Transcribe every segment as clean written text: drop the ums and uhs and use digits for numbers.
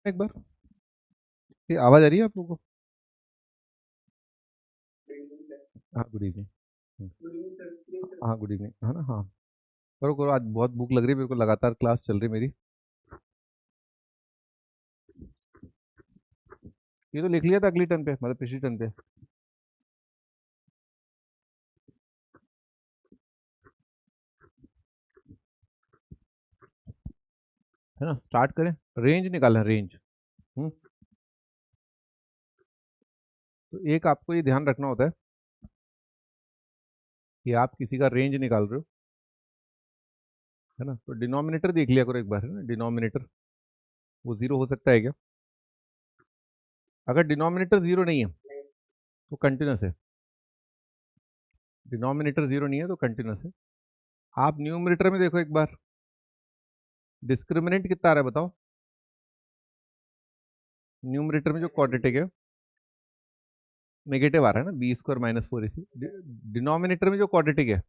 एक बार ये आवाज आ रही है आप लोगों को? हाँ गुड इवनिंग। हाँ गुड इवनिंग, है ना? हाँ करो करो, आज बहुत भूख लग रही है मेरे को, लगातार क्लास चल रही है मेरी। ये तो लिख लिया था अगली टर्न पे, मतलब पिछली टर्न पे। है ना, स्टार्ट करें। रेंज निकालना, रेंज। हम्म। तो एक आपको ये ध्यान रखना होता है कि आप किसी का रेंज निकाल रहे हो, है ना? तो डिनोमिनेटर देख लिया करो एक बार, है ना? डिनोमिनेटर वो जीरो हो सकता है क्या? अगर डिनोमिनेटर जीरो नहीं है तो कंटिन्यूस है। डिनोमिनेटर जीरो नहीं है तो कंटिन्यूस है। आप न्यूमरेटर में देखो एक बार, डिस्क्रिमिनेंट कितना आ रहा है बताओ? न्यूमरेटर में जो क्वाड्रेटिक है नेगेटिव आ रहा है ना, बी स्क्वायर माइनस फोर इसी। डिनोमिनेटर में जो क्वाड्रेटिक है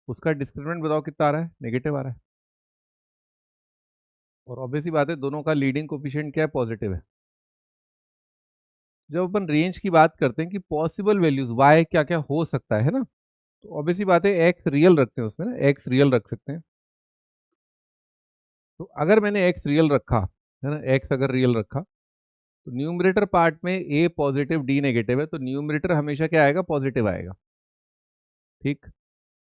उसका डिस्क्रिमिनेंट बताओ कितना आ रहा है? नेगेटिव आ रहा है। और ऑब्वियसली बात है, दोनों का लीडिंग कोफिशिएंट क्या है? पॉजिटिव है। जब अपन रेंज की बात करते हैं कि पॉसिबल वैल्यूज वाई क्या क्या हो सकता है ना, तो ऑब्वियसली बात है एक्स रियल रखते हैं उसमें ना, एक्स रियल रख सकते हैं। तो अगर मैंने एक्स रियल रखा, है ना, एक्स अगर रियल रखा, तो न्यूमरेटर पार्ट में ए पॉजिटिव डी नेगेटिव है, तो न्यूमरेटर हमेशा क्या आएगा? पॉजिटिव आएगा। ठीक।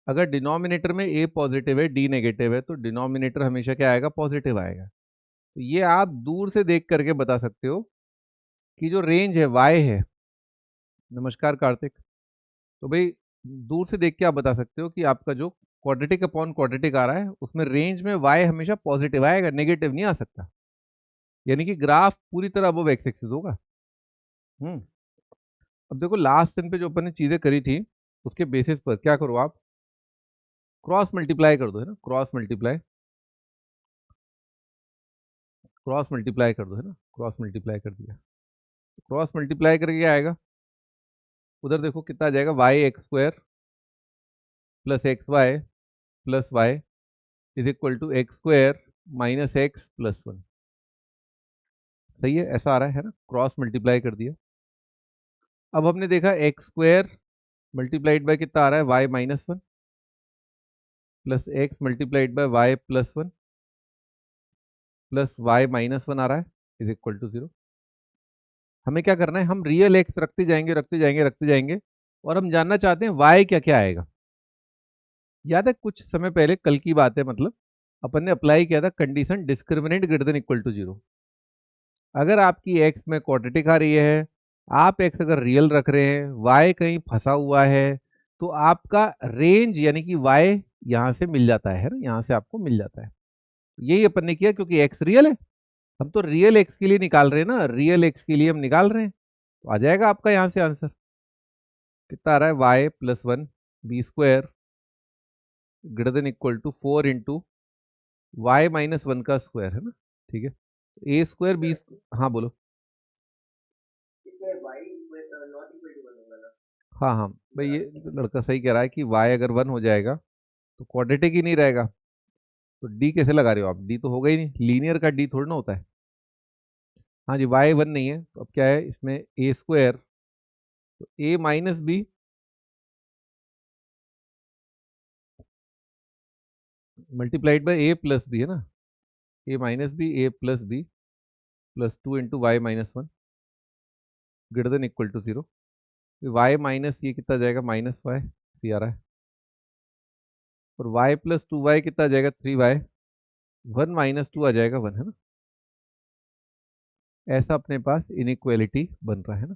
अगर डिनोमिनेटर में ए पॉजिटिव है डी नेगेटिव है, तो डिनोमिनेटर हमेशा क्या आएगा? पॉजिटिव आएगा। तो ये आप दूर से देख करके बता सकते हो कि जो रेंज है वाई है। नमस्कार कार्तिक। तो भाई दूर से देख के आप बता सकते हो कि आपका जो क्वाड्रेटिक अपॉन क्वाड्रेटिक आ रहा है उसमें रेंज में वाई हमेशा पॉजिटिव आएगा, नेगेटिव नहीं आ सकता। यानी कि ग्राफ पूरी तरह अबव एक्स एक्सिस होगा। हम्म। अब देखो लास्ट दिन पे जो अपन ने चीजें करी थी उसके बेसिस पर क्या करो आप? क्रॉस मल्टीप्लाई कर दो, है ना? क्रॉस मल्टीप्लाई, क्रॉस मल्टीप्लाई कर दो, है ना? क्रॉस मल्टीप्लाई कर दिया तो क्रॉस मल्टीप्लाई करके क्या आएगा? उधर देखो कितना आ जाएगा? Y x square plus x y plus y is equal to x square minus x plus one. सही है, ऐसा आ रहा है ना? क्रॉस मल्टीप्लाई कर दिया। अब हमने देखा एक्स स्क्वायर मल्टीप्लाइड बाय कितना आ रहा है? Y minus one plus x multiplied by y plus one plus y minus one आ रहा है इज इक्वल टू जीरो। हमें क्या करना है? हम रियल एक्स रखते जाएंगे रखते जाएंगे रखते जाएंगे, और हम जानना चाहते हैं वाई क्या क्या आएगा। याद है कुछ समय पहले, कल की बात है मतलब, अपन ने अप्लाई किया था condition discriminant greater than equal to zero. अगर आपकी एक्स में क्वाड्रेटिक आ रही है, आप एक्स अगर रियल रख रहे हैं, वाई कहीं फंसा हुआ है, तो आपका रेंज यानी कि वाई यहां से मिल जाता है ना, यहां से आपको मिल जाता है। यही अपन ने किया, क्योंकि एक्स रियल है। हम तो रियल एक्स के लिए निकाल रहे हैं ना, रियल एक्स के लिए हम निकाल रहे हैं, तो आ जाएगा आपका यहां से आंसर। कितना आ रहा है? Y plus one b square greater than equal to four into y minus one का स्क्वायर, है ना? ठीक है, ए स्क्वायर बी। हाँ बोलो। हाँ हाँ भाई, ये लड़का सही कह रहा है कि y अगर वन हो जाएगा तो क्वाड्रेटिक ही नहीं रहेगा। तो d कैसे लगा रहे हो आप? d तो होगा ही नहीं, लीनियर का d थोड़ा ना होता है। हाँ जी, y वन नहीं है तो अब क्या है इसमें? ए स्क्वायर, तो a minus b multiplied by a plus b, है ना? a minus b a plus b plus two into y minus one greater than equal to zero. Y minus ये कितना जाएगा? माइनस वाई, थ्री आ रहा है। और Y plus two Y कितना आ जाएगा? Three y. One minus two आ जाएगा वन, है ना? ऐसा अपने पास इनइक्वालिटी बन रहा है ना।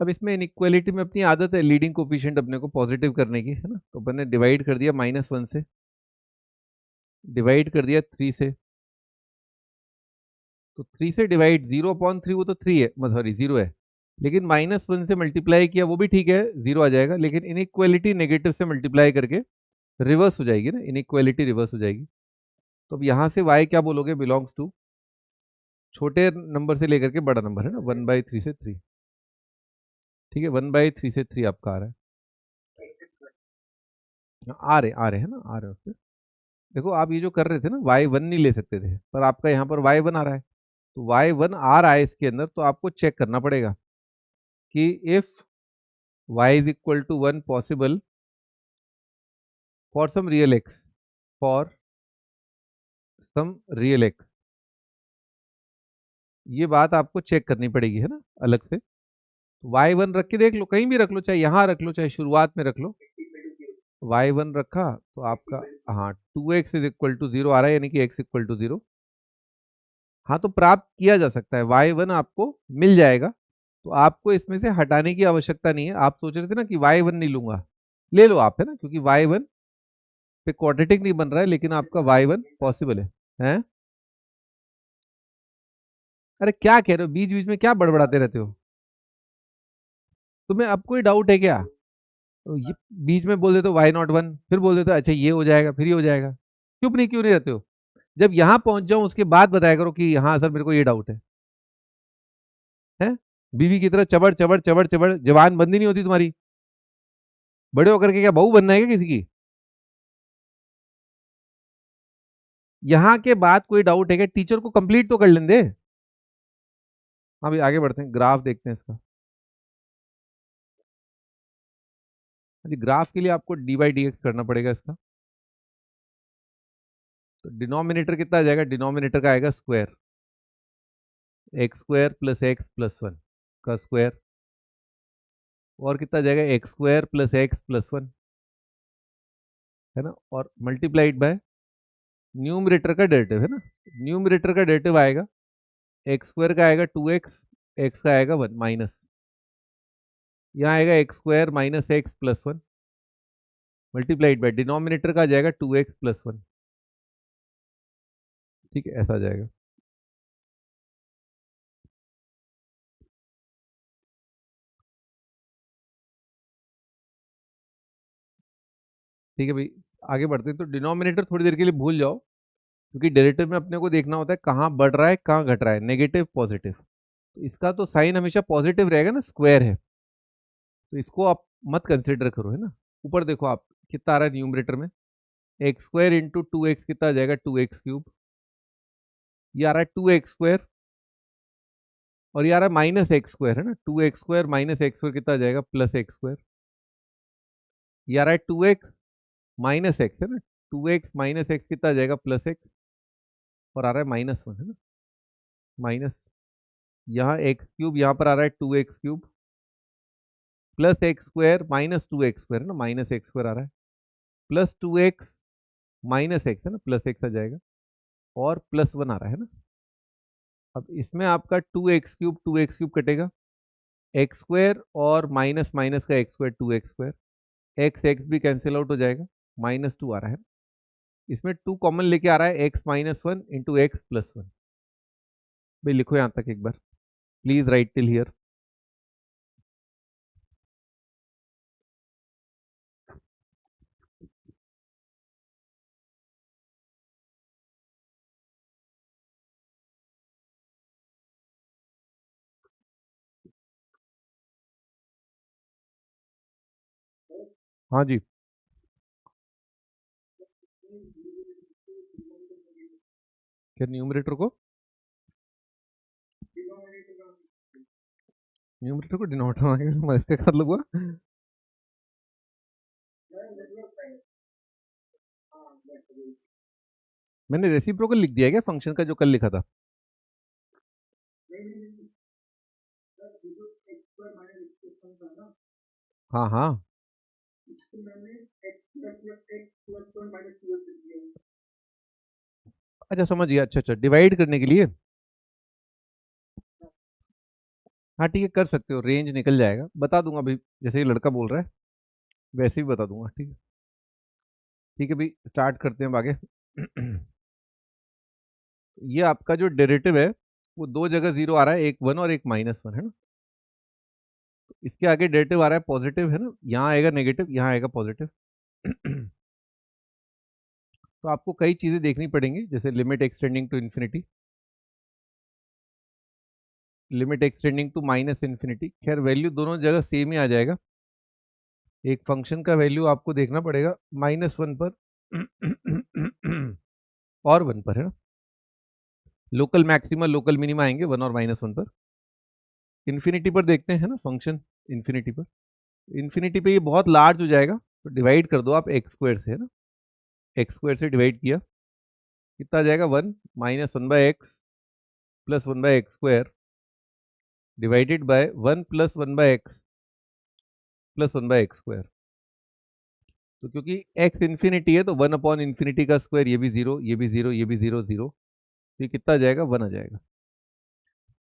अब इसमें इनइक्वालिटी में अपनी आदत है लीडिंग कोफिशिएंट अपने को पॉजिटिव करने की, है ना? तो अपन ने डिवाइड कर दिया माइनस वन से, डिवाइड कर दिया थ्री से। तो थ्री से डिवाइड, जीरो अपॉन थ्री वो तो थ्री है, सॉरी जीरो है, लेकिन माइनस वन से मल्टीप्लाई किया वो भी ठीक है, जीरो आ जाएगा। लेकिन इनइक्वालिटी नेगेटिव से मल्टीप्लाई करके रिवर्स हो जाएगी ना, इनइक्वालिटी रिवर्स हो जाएगी। तो अब यहाँ से वाई क्या बोलोगे? बिलोंग्स टू छोटे नंबर से लेकर के बड़ा नंबर, है ना? वन बाई थ्री से थ्री। ठीक है, वन बाई थ्री से थ्री आपका आ रहा है। आ रहे हैं ना, आ रहे हैं उससे। देखो आप ये जो कर रहे थे ना, वाई वन नहीं ले सकते थे, पर आपका यहाँ पर वाई वन आ रहा है। तो y1 आ रहा है इसके अंदर, तो आपको चेक करना पड़ेगा कि if y is equal to 1 possible for some real x, for some real x, ये बात आपको चेक करनी पड़ेगी, है ना, अलग से। y1 रख के देख लो, कहीं भी रख लो, चाहे यहां रख लो, चाहे शुरुआत में रख लो। y1 रखा तो आपका, हाँ, 2x इज इक्वल टू 0 आ रहा है, यानी कि x इक्वल टू 0। हाँ, तो प्राप्त किया जा सकता है, y1 आपको मिल जाएगा। तो आपको इसमें से हटाने की आवश्यकता नहीं है। आप सोच रहे थे ना कि y1 नहीं लूंगा, ले लो आप, है ना, क्योंकि y1 पे क्वाड्रेटिक नहीं बन रहा है, लेकिन आपका y1 पॉसिबल है, हैं? अरे क्या कह रहे हो, बीच बीच में क्या बड़बड़ाते रहते हो? तुम्हें अब कोई डाउट है क्या? तो ये बीच में बोल देते हो y01, फिर बोल देते हो अच्छा ये हो जाएगा, फिर ये हो जाएगा। चुप नहीं क्यों नहीं रहते हो? जब यहां पहुंच जाऊं उसके बाद बताया करो कि हाँ सर मेरे को ये डाउट है? बीवी की तरह चबड़ चबड़ चबड़ चबड़, जवान बंदी नहीं होती तुम्हारी? बड़े होकर के क्या बहू बनना है क्या किसी की? यहाँ के बाद कोई डाउट है क्या? टीचर को कंप्लीट तो कर लेने दे। हाँ भाई, आगे बढ़ते हैं, ग्राफ देखते हैं इसका। ग्राफ के लिए आपको डी बाई डी एक्स करना पड़ेगा इसका। तो डिनोमिनेटर कितना आ जाएगा? डिनोमिनेटर का आएगा square, x square plus x plus one का स्क्वायर, और कितना आ जाएगा? X square plus x plus one, है ना, और मल्टीप्लाइड बाय न्यूमरेटर का डेरिवेटिव, है ना। न्यूमरेटर का डेरिवेटिव आएगा, एक्स स्क्वायर का आएगा 2x, एक्स का आएगा 1 माइनस, यहाँ आएगा x square minus x plus one, multiplied by denominator का आ जाएगा 2x प्लस वन। ठीक है, ऐसा आ जाएगा। ठीक है भाई, आगे बढ़ते हैं। तो डिनोमिनेटर थोड़ी देर के लिए भूल जाओ, क्योंकि डेरिवेटिव में अपने को देखना होता है कहाँ बढ़ रहा है कहाँ घट रहा है, नेगेटिव पॉजिटिव। तो इसका तो साइन हमेशा पॉजिटिव रहेगा ना, स्क्वायर है, तो इसको आप मत कंसिडर करो, है ना। ऊपर देखो आप, कितना आ रहा है न्यूमरेटर में? एक्स स्क्वायर इंटू 2x कितना आ जाएगा? 2x cube. ये आ रहा है 2x स्क्वायर, और ये आ रहा है माइनस एक्स स्क्वायर, है ना। 2x square minus x square कितना आ जाएगा? Plus x square. ये आ रहा है 2x माइनस एक्स, है ना, 2x माइनस एक्स कितना आ जाएगा? प्लस एक्स, और आ रहा है माइनस वन, है ना, माइनस, यहाँ एक्स क्यूब, यहाँ पर आ रहा है 2x cube plus x square minus 2x square, है ना, माइनस एक्स स्क्वायर आ रहा है, प्लस 2x माइनस एक्स, है ना, प्लस एक्स आ जाएगा, और प्लस वन आ रहा है ना। अब इसमें आपका 2x क्यूब कटेगा, एक्स स्क्वायर और माइनस माइनस का x square 2x square, x x भी कैंसिल आउट हो जाएगा, माइनस टू आ रहा है। इसमें टू कॉमन लेके आ रहा है, x minus one into x plus one. भाई लिखो यहाँ तक एक बार, प्लीज राइट टिल हियर। हाँ जी, क्या न्यूमरेटर को डिनोमिनेटर में इसका क्या मतलब हुआ? मैंने रेसिप्रोकल लिख दिया क्या फंक्शन का, जो कल लिखा था? हाँ हाँ, अच्छा समझ गया, अच्छा अच्छा, डिवाइड करने के लिए। हाँ ठीक है, कर सकते हो, रेंज निकल जाएगा, बता दूंगा भाई, जैसे ये लड़का बोल रहा है वैसे ही बता दूंगा। ठीक है, ठीक है भाई, स्टार्ट करते हैं अब आगे। ये आपका जो डेरिवेटिव है वो दो जगह जीरो आ रहा है, एक वन और एक माइनस वन, है ना। तो इसके आगे डेरिवेटिव आ रहा है पॉजिटिव, है ना, यहाँ आएगा नेगेटिव, यहाँ आएगा पॉजिटिव। तो आपको कई चीजें देखनी पड़ेंगी, जैसे limit extending to infinity, limit extending to minus infinity. खैर वैल्यू दोनों जगह सेम ही आ जाएगा, एक फंक्शन का वैल्यू आपको देखना पड़ेगा माइनस वन पर और वन पर, है ना। लोकल मैक्सिमा लोकल मिनिमा आएंगे 1 और -1 पर। इन्फिनिटी पर देखते हैं ना फंक्शन, इन्फिनिटी पर, इन्फिनिटी पे ये बहुत लार्ज हो जाएगा, तो डिवाइड कर दो आप एक्स स्क्वायर से, है ना, एक्स स्क्वायर से डिवाइड किया, कितना आ जाएगा 1 -1/x plus 1/x square divided by 1 plus 1/x plus 1/x square. तो क्योंकि x इन्फिनिटी है तो 1 अपॉन इन्फिनिटी का स्क्वायर, ये भी जीरो, ये भी जीरो, ये भी जीरो, जीरो, तो ये कितना आ जाएगा 1 आ जाएगा।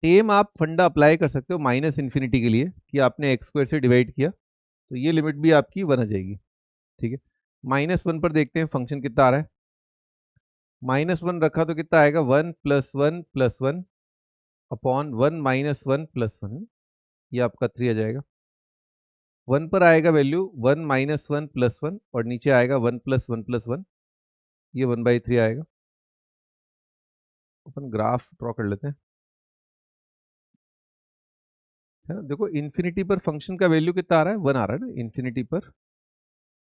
सेम आप फंडा अप्लाई कर सकते हो माइनस इन्फिनिटी के लिए, कि आपने एक्स स्क्वायर से डिवाइड किया तो ये लिमिट भी आपकी 1 आ जाएगी। ठीक है, -1 पर देखते हैं फंक्शन कितना आ रहा है। -1 रखा तो कितना आएगा 1 + 1 + 1 अपॉन 1 - 1 + 1, ये आपका 3 आ जाएगा। 1 पर आएगा वैल्यू 1 - 1 + 1 और नीचे आएगा 1 + 1 + 1, ये 1/3 आएगा। अपन ग्राफ ड्रॉ कर लेते हैं, है ना। देखो इन्फिनिटी पर फंक्शन का वैल्यू कितना आ रहा है, 1 आ रहा है ना, इन्फिनिटी पर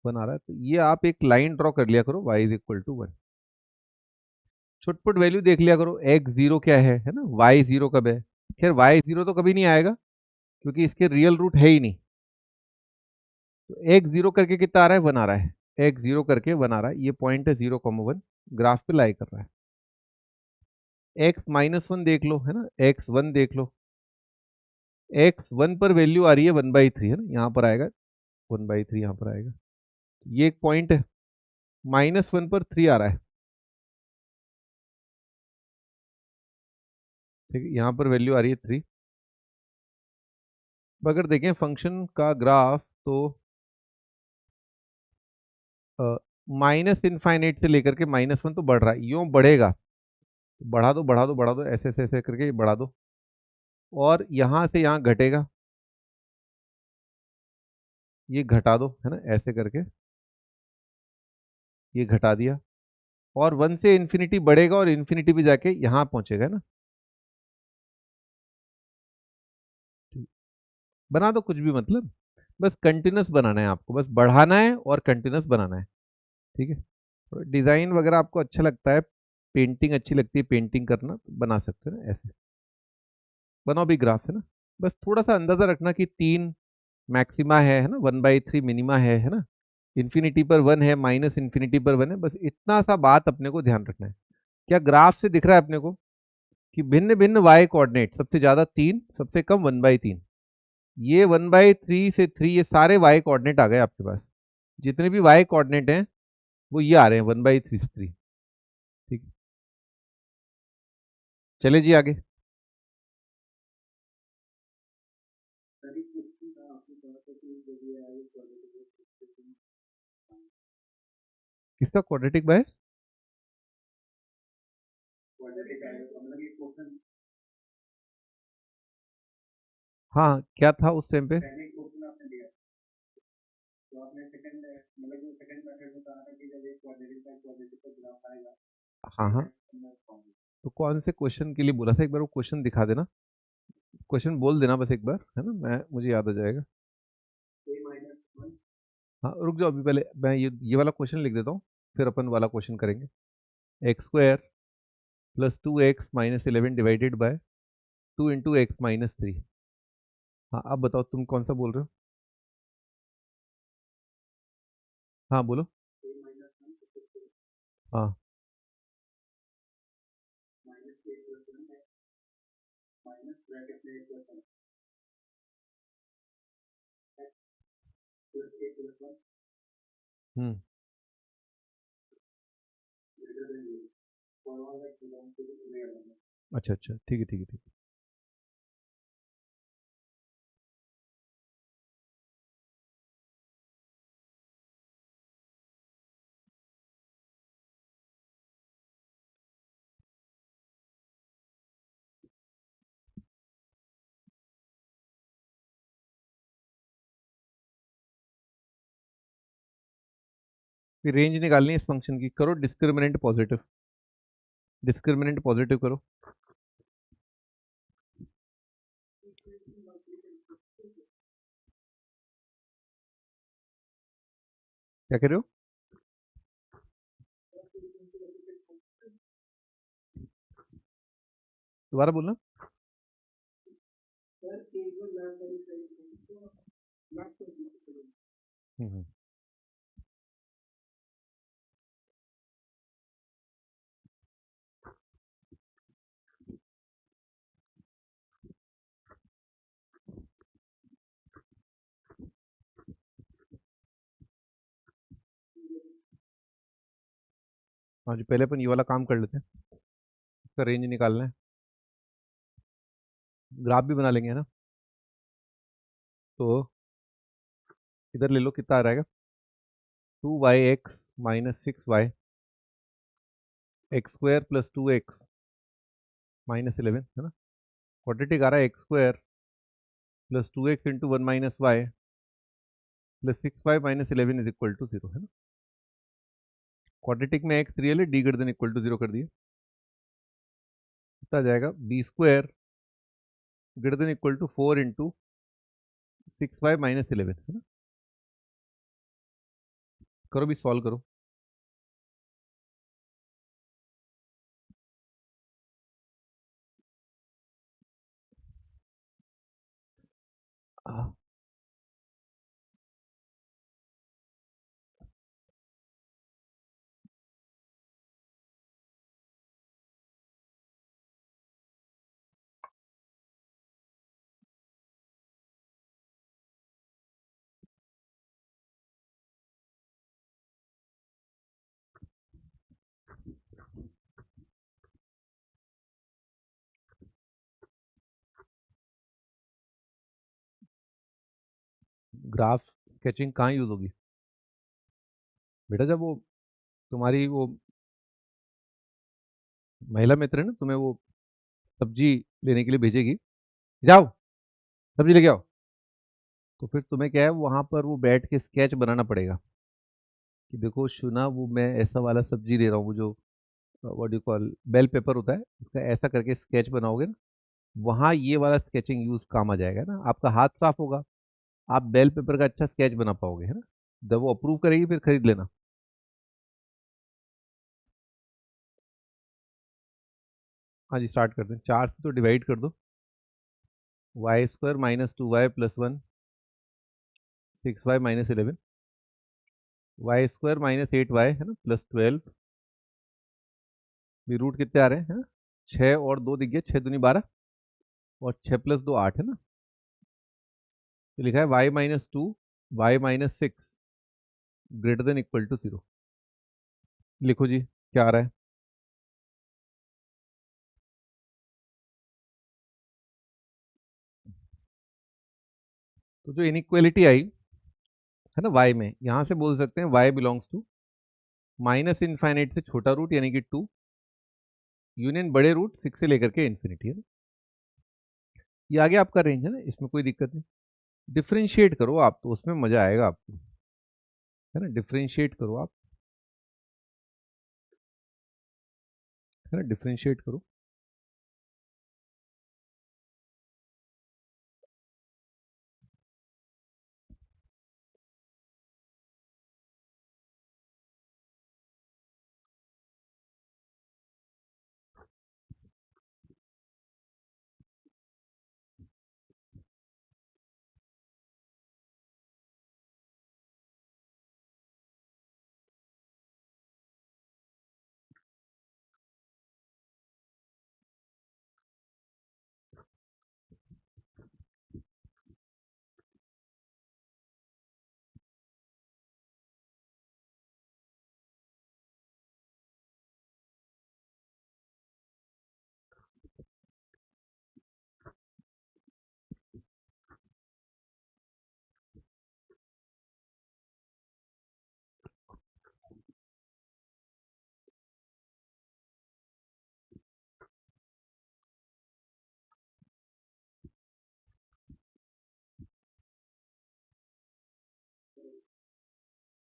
1 आ रहा है, तो ये आप एक लाइन ड्रॉ कर लिया करो, y = 1। छुटपुट वैल्यू देख लिया करो, x 0 क्या है ना, y 0 कब है। खैर y 0 तो कभी नहीं आएगा क्योंकि इसके रियल रूट है ही नहीं। तो x 0 करके कितना आ रहा है, 1 आ रहा है, x 0 करके 1 आ रहा है, ये पॉइंट है 0,1, ग्राफ पे लाई कर रहा है। x -1 देख लो, है ना, x 1 देख लो, x 1 पर वैल्यू आ रही है 1/3, है ना, यहाँ पर आएगा 1/3, यहाँ पर आएगा, ये एक पॉइंट है। -1 पर 3 आ रहा है, ठीक है, यहाँ पर वैल्यू आ रही है 3। अगर देखें फंक्शन का ग्राफ तो माइनस इनफाइनाइट से लेकर के -1 तो बढ़ रहा है, यूं बढ़ेगा, बढ़ा दो बढ़ा दो बढ़ा दो, ऐसे ऐसे ऐसे करके बढ़ा दो, और यहाँ से यहाँ घटेगा, ये घटा दो, है ना, ऐसे करके ये घटा दिया, और 1 से इन्फिनिटी बढ़ेगा और इन्फिनिटी भी जाके यहाँ पहुंचेगा, है ना। बना दो कुछ भी, मतलब बस कंटिन्यूस बनाना है आपको, बस बढ़ाना है और कंटिन्यूस बनाना है। ठीक है, डिजाइन वगैरह आपको अच्छा लगता है, पेंटिंग अच्छी लगती है, पेंटिंग करना तो बना सकते हो ना, ऐसे बनाओ भी ग्राफ, है ना। बस थोड़ा सा अंदाजा रखना कि 3 मैक्सिमा है ना, 1/3 मिनिमा है ना, इन्फिनिटी पर 1 है, माइनस इन्फिनिटी पर 1 है, बस इतना सा बात अपने को ध्यान रखना है। क्या ग्राफ से दिख रहा है अपने को कि भिन्न भिन्न वाई कोऑर्डिनेट, सबसे ज्यादा 3, सबसे कम 1/3, ये 1/3 से 3, ये सारे वाई कोऑर्डिनेट आ गए आपके पास, जितने भी वाई कोऑर्डिनेट हैं वो ये आ रहे हैं 1/3 से 3। ठीक है, चले जी आगे। किसका क्वाड्रेटिक बाय, हाँ क्या था उस टाइम पे, हाँ हाँ, तो कौन से क्वेश्चन के लिए बोला था, एक बार वो क्वेश्चन दिखा देना, क्वेश्चन बोल देना बस एक बार, है ना, मैं मुझे याद आ जाएगा। हाँ रुक जाओ, अभी पहले मैं ये वाला क्वेश्चन लिख देता हूँ, फिर अपन वाला क्वेश्चन करेंगे। x² + 2x - 11 divided by 2 × x - 3। हाँ अब बताओ तुम कौन सा बोल रहे हो, हाँ बोलो। हाँ हम्म, अच्छा अच्छा, ठीक है ठीक है ठीक है। फिर रेंज निकालनी है इस फंक्शन की, करो डिस्क्रिमिनेंट पॉजिटिव, डिस्क्रिमिनेंट पॉजिटिव करो। क्या कह रहे हो, दोबारा बोलना। हम्म। हाँ जी, पहले अपन ये वाला काम कर लेते हैं। इसका रेंज निकालना है, ग्राफ भी बना लेंगे, है ना। तो इधर ले लो, कितना आ रहेगा, 2y(x - 6y) x² + 2x - 11, है ना। क्वाड्रेटिक आ रहा है x² + 2x × 1 - y + 6y - 11 = 0, है ना। क्वाड्रेटिक में x रियल है, d > 0 कर दिए। कितना आ जाएगा, b² > 4 × 6y - 11, है ना। करो भी, सॉल्व करो। ग्राफ स्केचिंग कहाँ यूज होगी बेटा, जब वो तुम्हारी वो महिला मित्र है ना, तुम्हें वो सब्जी लेने के लिए भेजेगी, जाओ सब्जी लेके आओ, तो फिर तुम्हें क्या है, वहां पर वो बैठ के स्केच बनाना पड़ेगा कि देखो शुना, वो मैं ऐसा वाला सब्जी ले रहा हूँ, वो जो what you call bell paper होता है, उसका ऐसा करके स्केच बनाओगे ना, वहाँ ये वाला स्केचिंग यूज काम आ जाएगा ना, आपका हाथ साफ होगा, आप बेल पेपर का अच्छा स्केच बना पाओगे, है ना। जब वो अप्रूव करेगी फिर खरीद लेना। हाँ जी, स्टार्ट करते हैं, 4 से तो डिवाइड कर दो। y² - 2y + 1 6y - 11, y² - 8y, है ना, +12, भी रूट कितने आ रहे हैं, है ना, 6 और 2 दिख गया, 6 दूनी 12 और 6 + 2 8, है ना। तो लिखा है y - 2 y - 6 > 0। लिखो जी, क्या आ रहा है। तो जो इनइक्वालिटी आई है ना y में, यहां से बोल सकते हैं y बिलोंग्स टू -∞ से छोटा रूट यानी कि 2 यूनियन बड़े रूट 6 से लेकर के इन्फिनिटी, है ना। ये आगे आपका रेंज है ना, इसमें कोई दिक्कत नहीं। डिफ्रेंशिएट करो आप, तो उसमें मजा आएगा आपको, है ना। डिफ्रेंशिएट करो आप, है ना, डिफ्रेंशिएट करो।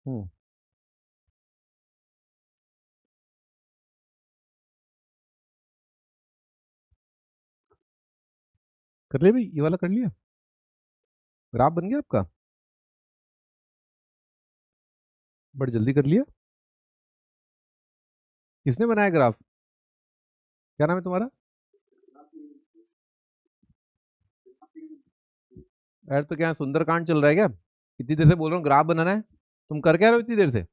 हम्म, कर लिया भाई, ये वाला कर लिया, ग्राफ बन गया आपका, बड़ी जल्दी कर लिया। किसने बनाया ग्राफ, क्या नाम है तुम्हारा। यार तो क्या सुंदरकांड चल रहा है क्या? इतनी देर से बोल रहा हूँ ग्राफ बनाना है, तुम कर क्या रहे हो इतनी देर से?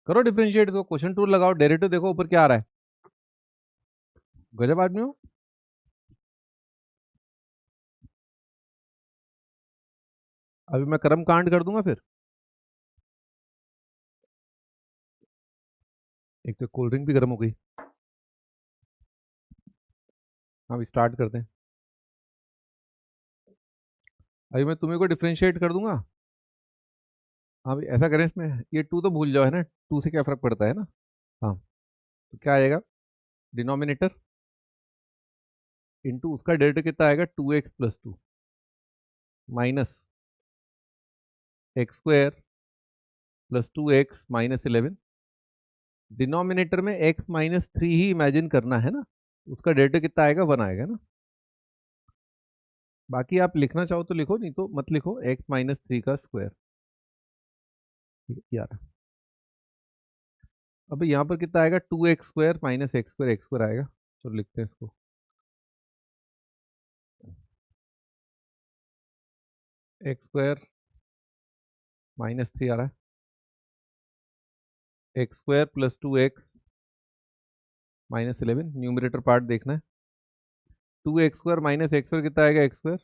करो डिफरेंशिएट, तो क्वेश्चन टूल लगाओ, डेरिवेटिव देखो ऊपर क्या आ रहा है। गजब आदमी हो। अभी मैं कर्म कांड कर दूंगा फिर। एक तो कोल्ड ड्रिंक भी गर्म हो गई। अभी स्टार्ट करते हैं। अभी मैं तुम्हें को डिफरेंशिएट कर दूंगा। अभी ऐसा करें, इसमें ये टू तो भूल जाओ, है ना, टू से क्या फर्क पड़ता है ना। हाँ, तो क्या आएगा, डिनोमिनेटर इंटू उसका डेरिवेटिव कितना आएगा, 2x+2 minus x² plus 2x-11। Denominator में x-3 ही इमेजिन करना है ना, उसका डेरिवेटिव कितना आएगा, 1 आएगा ना। बाकी आप लिखना चाहो तो लिखो, नहीं तो मत लिखो, x-3 का स्क्वायर। यार अब यहाँ पर कितना आएगा, 2x² माइनस x² आएगा। चलो लिखते हैं इसको, x² -3 आ रहा है, x² plus 2x-11, numerator part देखना है। 2x² माइनस x² कितना आएगा, x²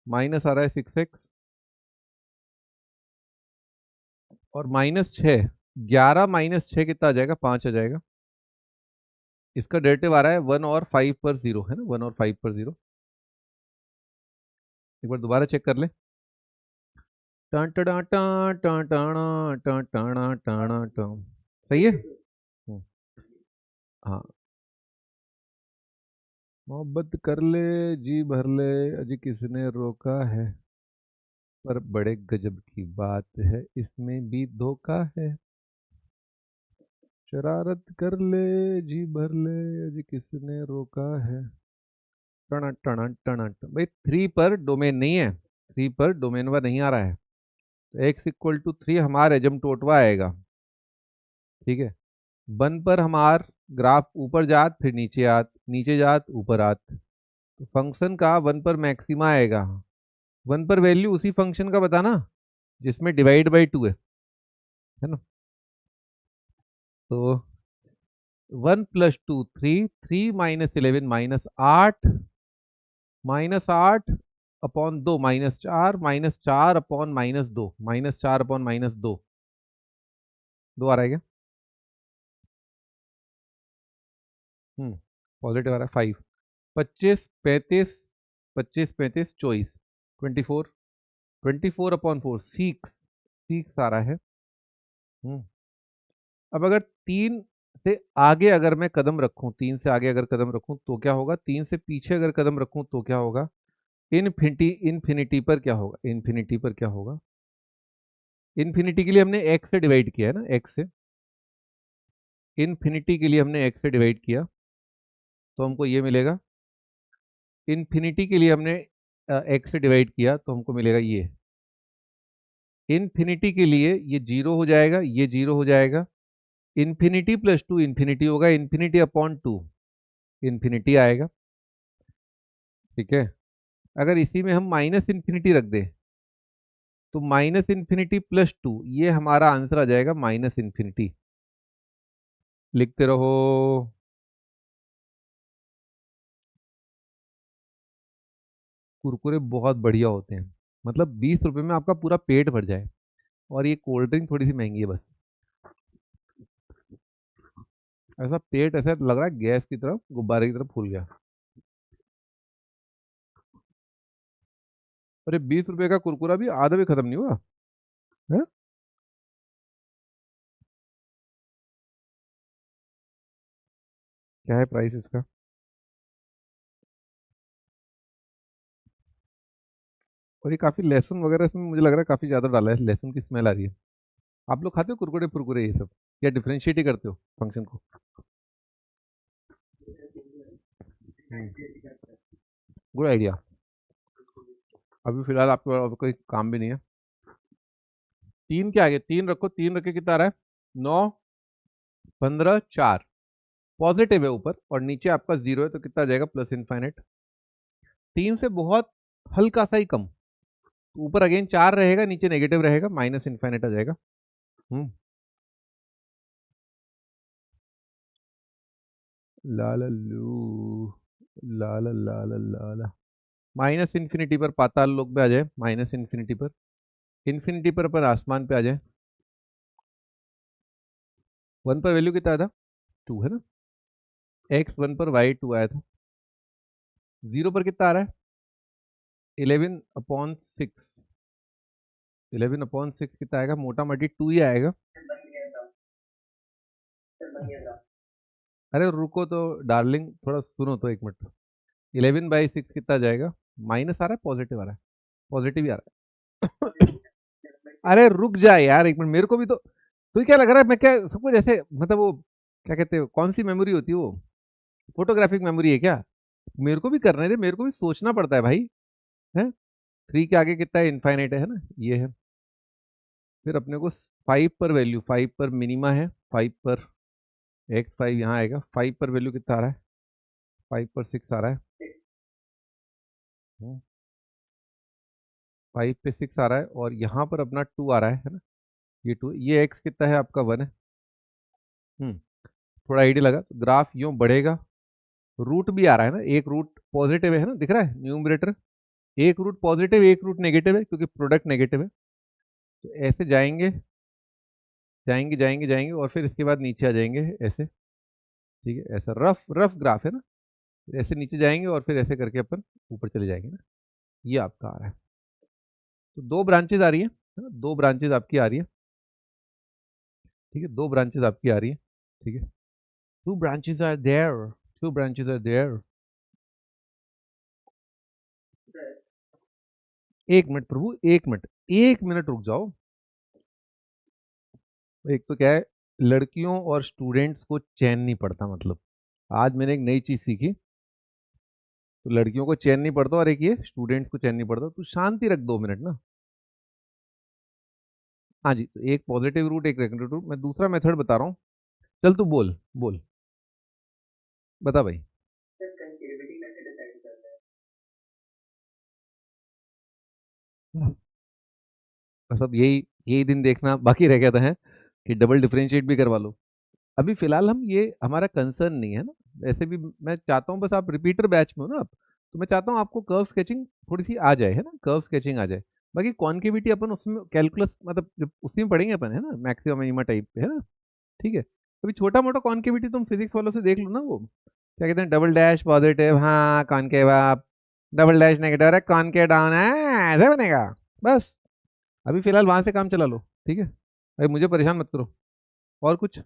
माइनस आ रहा है 6x और -6, 11 -6 कितना आ जाएगा, 5 आ जाएगा। इसका डेरिवेटिव आ रहा है 1 और 5 पर 0, है ना, 1 और 5 पर 0। एक बार दोबारा चेक कर ले। सही है। हाँ, मोहब्बत कर ले, जी भर ले, अजी किसने रोका है, पर बड़े गजब की बात है, इसमें भी धोखा है। शरारत कर ले, जी भर ले, अजी किसने रोका है। टना टना टना भाई, 3 पर डोमेन नहीं है, 3 पर डोमेन वा नहीं आ रहा है, तो x=3 हमारे जम टोटवा आएगा। ठीक है, 1 पर हमार ग्राफ ऊपर जात, फिर नीचे आत, नीचे जात, ऊपर आत, तो फंक्शन का 1 पर मैक्सिमा आएगा। 1 पर वैल्यू उसी फंक्शन का बताना जिसमें डिवाइड बाई 2 है ना। तो 1 + 2 3, 3 - 11 -8, -8 अपॉन 2 -4, -4 अपॉन -2, -4 अपॉन -2, 2 आ रहा है क्या? पॉजिटिव आ रहा है 5, 25 35, 25 35 24, 24, 24 अपॉन 4 6, 6 आ रहा है। अब अगर 3 से आगे अगर मैं कदम रखूं, 3 से आगे अगर कदम रखूं तो क्या होगा, 3 से पीछे अगर कदम रखूं तो क्या होगा, इन्फिनिटी, इन्फिनिटी पर क्या होगा, इन्फिनिटी पर क्या होगा। इन्फिनिटी के लिए हमने x से डिवाइड किया है ना, x से, इन्फिनिटी के लिए हमने x से डिवाइड किया तो हमको ये मिलेगा। इन्फिनिटी के लिए हमने x से डिवाइड किया तो हमको मिलेगा ये। इन्फिनिटी के लिए ये 0 हो जाएगा, ये 0 हो जाएगा। इन्फिनिटी प्लस 2 इन्फिनिटी होगा, इन्फिनिटी अपॉन 2 इन्फिनिटी आएगा। ठीक है, अगर इसी में हम माइनस इन्फिनिटी रख दें तो -∞ + 2, ये हमारा आंसर आ जाएगा -∞। लिखते रहो। कुरकुरे बहुत बढ़िया होते हैं, मतलब 20 रुपए में आपका पूरा पेट भर जाए, और ये कोल्ड ड्रिंक थोड़ी सी महंगी है बस। ऐसा पेट ऐसा लग रहा है गैस की तरफ, गुब्बारे की तरफ फूल गया। अरे 20 रुपए का कुरकुरा भी आधा भी खत्म नहीं हुआ है। क्या है प्राइस इसका? और ये काफी लहसुन वगैरह इसमें मुझे लग रहा है काफी ज्यादा डाला है, लहसुन की स्मेल आ रही है। आप लोग खाते हो कुरकुरे फुरकुरे ये सब, या डिफ्रेंशिएट ही करते हो फंक्शन को? Good idea. अभी फिलहाल आपको अब कोई काम भी नहीं है। 3 के आगे 3 रखो, 3 रख के कितना आ रहा है, 9 15 4, पॉजिटिव है ऊपर और नीचे आपका 0 है तो कितना आ जाएगा, +∞। 3 से बहुत हल्का सा ही कम, तो ऊपर अगेन 4 रहेगा, नीचे नेगेटिव रहेगा, माइनस इन्फाइनाइट आ जाएगा। लाला लू, लाला लाला लाला, माइनस इन्फिनिटी पर पाताल लोक पे आ जाए, माइनस इन्फिनिटी पर, इन्फिनिटी पर अपन आसमान पे आ जाए। 1 पर वैल्यू कितना था? 2 है ना, एक्स 1 पर वाई 2 आया था। 0 पर कितना आ रहा है? 11/6, 11/6 कितना आएगा? मोटा मोटी 2 ही आएगा। अरे रुको तो डार्लिंग, थोड़ा सुनो तो 1 मिनट। 11/6 कितना जाएगा? माइनस आ रहा है पॉजिटिव आ रहा है? पॉजिटिव ही आ रहा है। अरे रुक जा यार 1 मिनट, मेरे को भी तो, तुझे क्या लग रहा है मैं क्या सब कुछ ऐसे, मतलब वो क्या कहते हैं, कौन सी मेमोरी होती है वो, फोटोग्राफिक मेमोरी है क्या? मेरे को भी करने दे, मेरे को भी सोचना पड़ता है भाई। है 3 के आगे कितना है? इनफाइनाइट है ना, ये है। फिर अपने को 5 पर वैल्यू, 5 पर मिनिमा है, 5 पर एक्स 5 यहाँ आएगा। 5 पर वैल्यू कितना आ रहा है? 5 पर 6 आ रहा है। 5 पे 6 आ रहा है, और यहाँ पर अपना 2 आ रहा है ना, ये 2, ये एक्स कितना है आपका? 1 है। हम्म थोड़ा आइडिया लगा तो ग्राफ यूं बढ़ेगा। रूट भी आ रहा है ना, एक रूट पॉजिटिव है ना, दिख रहा है न्यूमरेटर, एक रूट पॉजिटिव एक रूट नेगेटिव है, क्योंकि प्रोडक्ट नेगेटिव है। तो ऐसे जाएंगे जाएंगे जाएंगे जाएंगे, और फिर इसके बाद नीचे आ जाएंगे ऐसे। ठीक है, ऐसा रफ रफ ग्राफ है ना, ऐसे नीचे जाएंगे और फिर ऐसे करके अपन ऊपर चले जाएंगे ना। ये आपका आ रहा है। तो 2 ब्रांचेज आ रही है ना, 2 ब्रांचेज आपकी आ रही है। ठीक है, 2 ब्रांचेज आपकी आ रही है। ठीक है, 2 branches are there, 2 branches are there। 1 minute Prabhu, 1 minute, 1 minute रुक जाओ। एक तो क्या है, लड़कियों और स्टूडेंट्स को चैन नहीं पड़ता, मतलब आज मैंने एक नई चीज सीखी। तो लड़कियों को चैन नहीं पड़ता, और एक ये स्टूडेंट्स को चैन नहीं पड़ता। तू शांति रख 2 मिनट ना। हाँ जी, तो एक पॉजिटिव रूट एक नेगेटिव रूट, मैं दूसरा मेथड बता रहा हूँ। चल तू बोल बोल, बता भाई। बस अब यही यही दिन देखना बाकी रह गया था, है कि डबल डिफरेंशिएट भी करवा लो। अभी फिलहाल हम, ये हमारा कंसर्न नहीं है ना। वैसे भी मैं चाहता हूँ, बस आप रिपीटर बैच में हो ना आप, तो मैं चाहता हूँ आपको कर्व स्केचिंग थोड़ी सी आ जाए, है ना, कर्व स्केचिंग आ जाए। बाकी कॉन्केविटी अपन उसमें कैलकुलस, मतलब जब उसी में पढ़ेंगे अपन, है ना, मैक्सिमम मिनिमा टाइप पे, है ना। ठीक है, अभी छोटा मोटा कॉन्केविटी तुम फिजिक्स वालों से देख लो ना, वो क्या कहते हैं, डबल डैश पॉजिटिव, हाँ कॉनकेव आप, डबल डैश नेगेटिव, अरे कॉनकेव डाउन है, ऐसे बनेगा। बस अभी फिलहाल वहां से काम चला लो। ठीक है, अभी मुझे परेशान मत करो। और कुछ?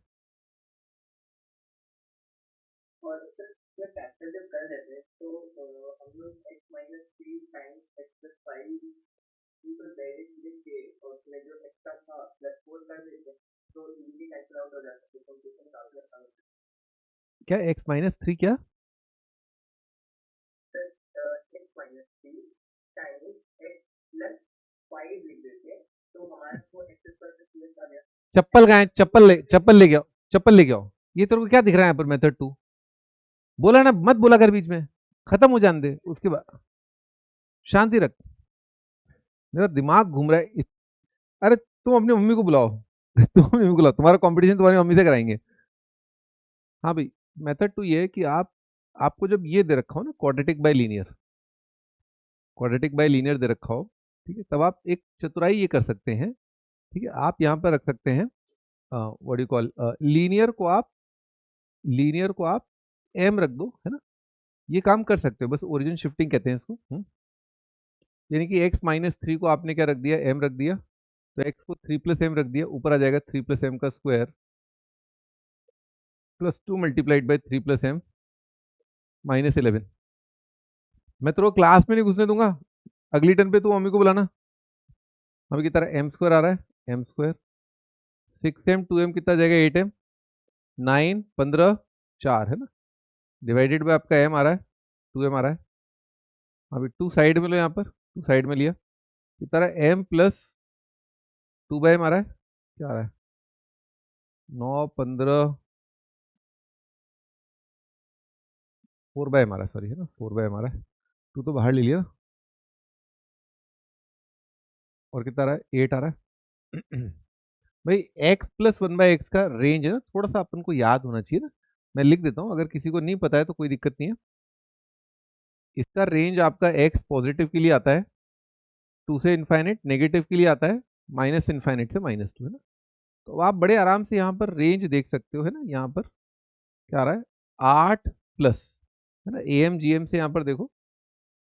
क्या x-3 क्या? चप्पल कहाँ है? चप्पल लेके आओ, चप्पल लेके आओ। ये तेरे को क्या दिख रहा है यहाँ पर? मेथड 2 बोला ना, मत बोला कर बीच में, खत्म हो जाने दे उसके बाद। शांति रख, मेरा दिमाग घूम रहा है अरे तुम अपनी मम्मी को बुलाओ। तुम अपनी मम्मी को बुलाओ, तुम्हारा कंपटीशन तुम्हारी मम्मी से कराएंगे। हाँ भाई, मेथड 2 ये है कि आपको जब ये दे रखा हो ना, क्वाड्रेटिक बाय लीनियर दे रखा हो, ठीक है, तब आप एक चतुराई ये कर सकते हैं। ठीक है, आप यहाँ पर रख सकते हैं, व्हाट यू कॉल, लीनियर को आप एम रख दो, है ना। ये काम कर सकते हो, बस ओरिजिन शिफ्टिंग कहते हैं इसको। यानी कि x-3 को आपने क्या रख दिया? m रख दिया। तो x को 3 + m रख दिया, ऊपर आ जाएगा 3 + m का स्क्वायर +2 मल्टीप्लाइड बाई 3 + m -11। मैं तेरे को क्लास में नहीं घुसने दूंगा, अगली टर्न पे तू मम्मी को बुलाना। अभी की तरह m² आ रहा है, m², 6m 2m कितना जाएगा? 8m, 9 15 4, है ना, डिवाइडेड बाय आपका m आ रहा है, 2m आ रहा है। अभी 2 साइड में लो, यहाँ पर 2 साइड में लिया, इस तरह m + 2/m आ रहा है, क्या आ रहा है? 9 15 4/m आ रहा है, सॉरी, है ना, 4/m आ रहा है। 2 तो बाहर ले लिया। और कितना आ रहा है 8 आ रहा है भाई x प्लस 1/x का रेंज है ना, थोड़ा सा अपन को याद होना चाहिए ना। मैं लिख देता हूँ, अगर किसी को नहीं पता है तो कोई दिक्कत नहीं है। इसका रेंज आपका x पॉजिटिव के लिए आता है 2 से इनफाइनाइट, नेगेटिव के लिए आता है माइनस इनफाइनाइट से -2, है ना। तो आप बड़े आराम से यहाँ पर रेंज देख सकते हो, है ना। यहाँ पर क्या आ रहा है 8 प्लस, है ना, am gm से यहाँ पर देखो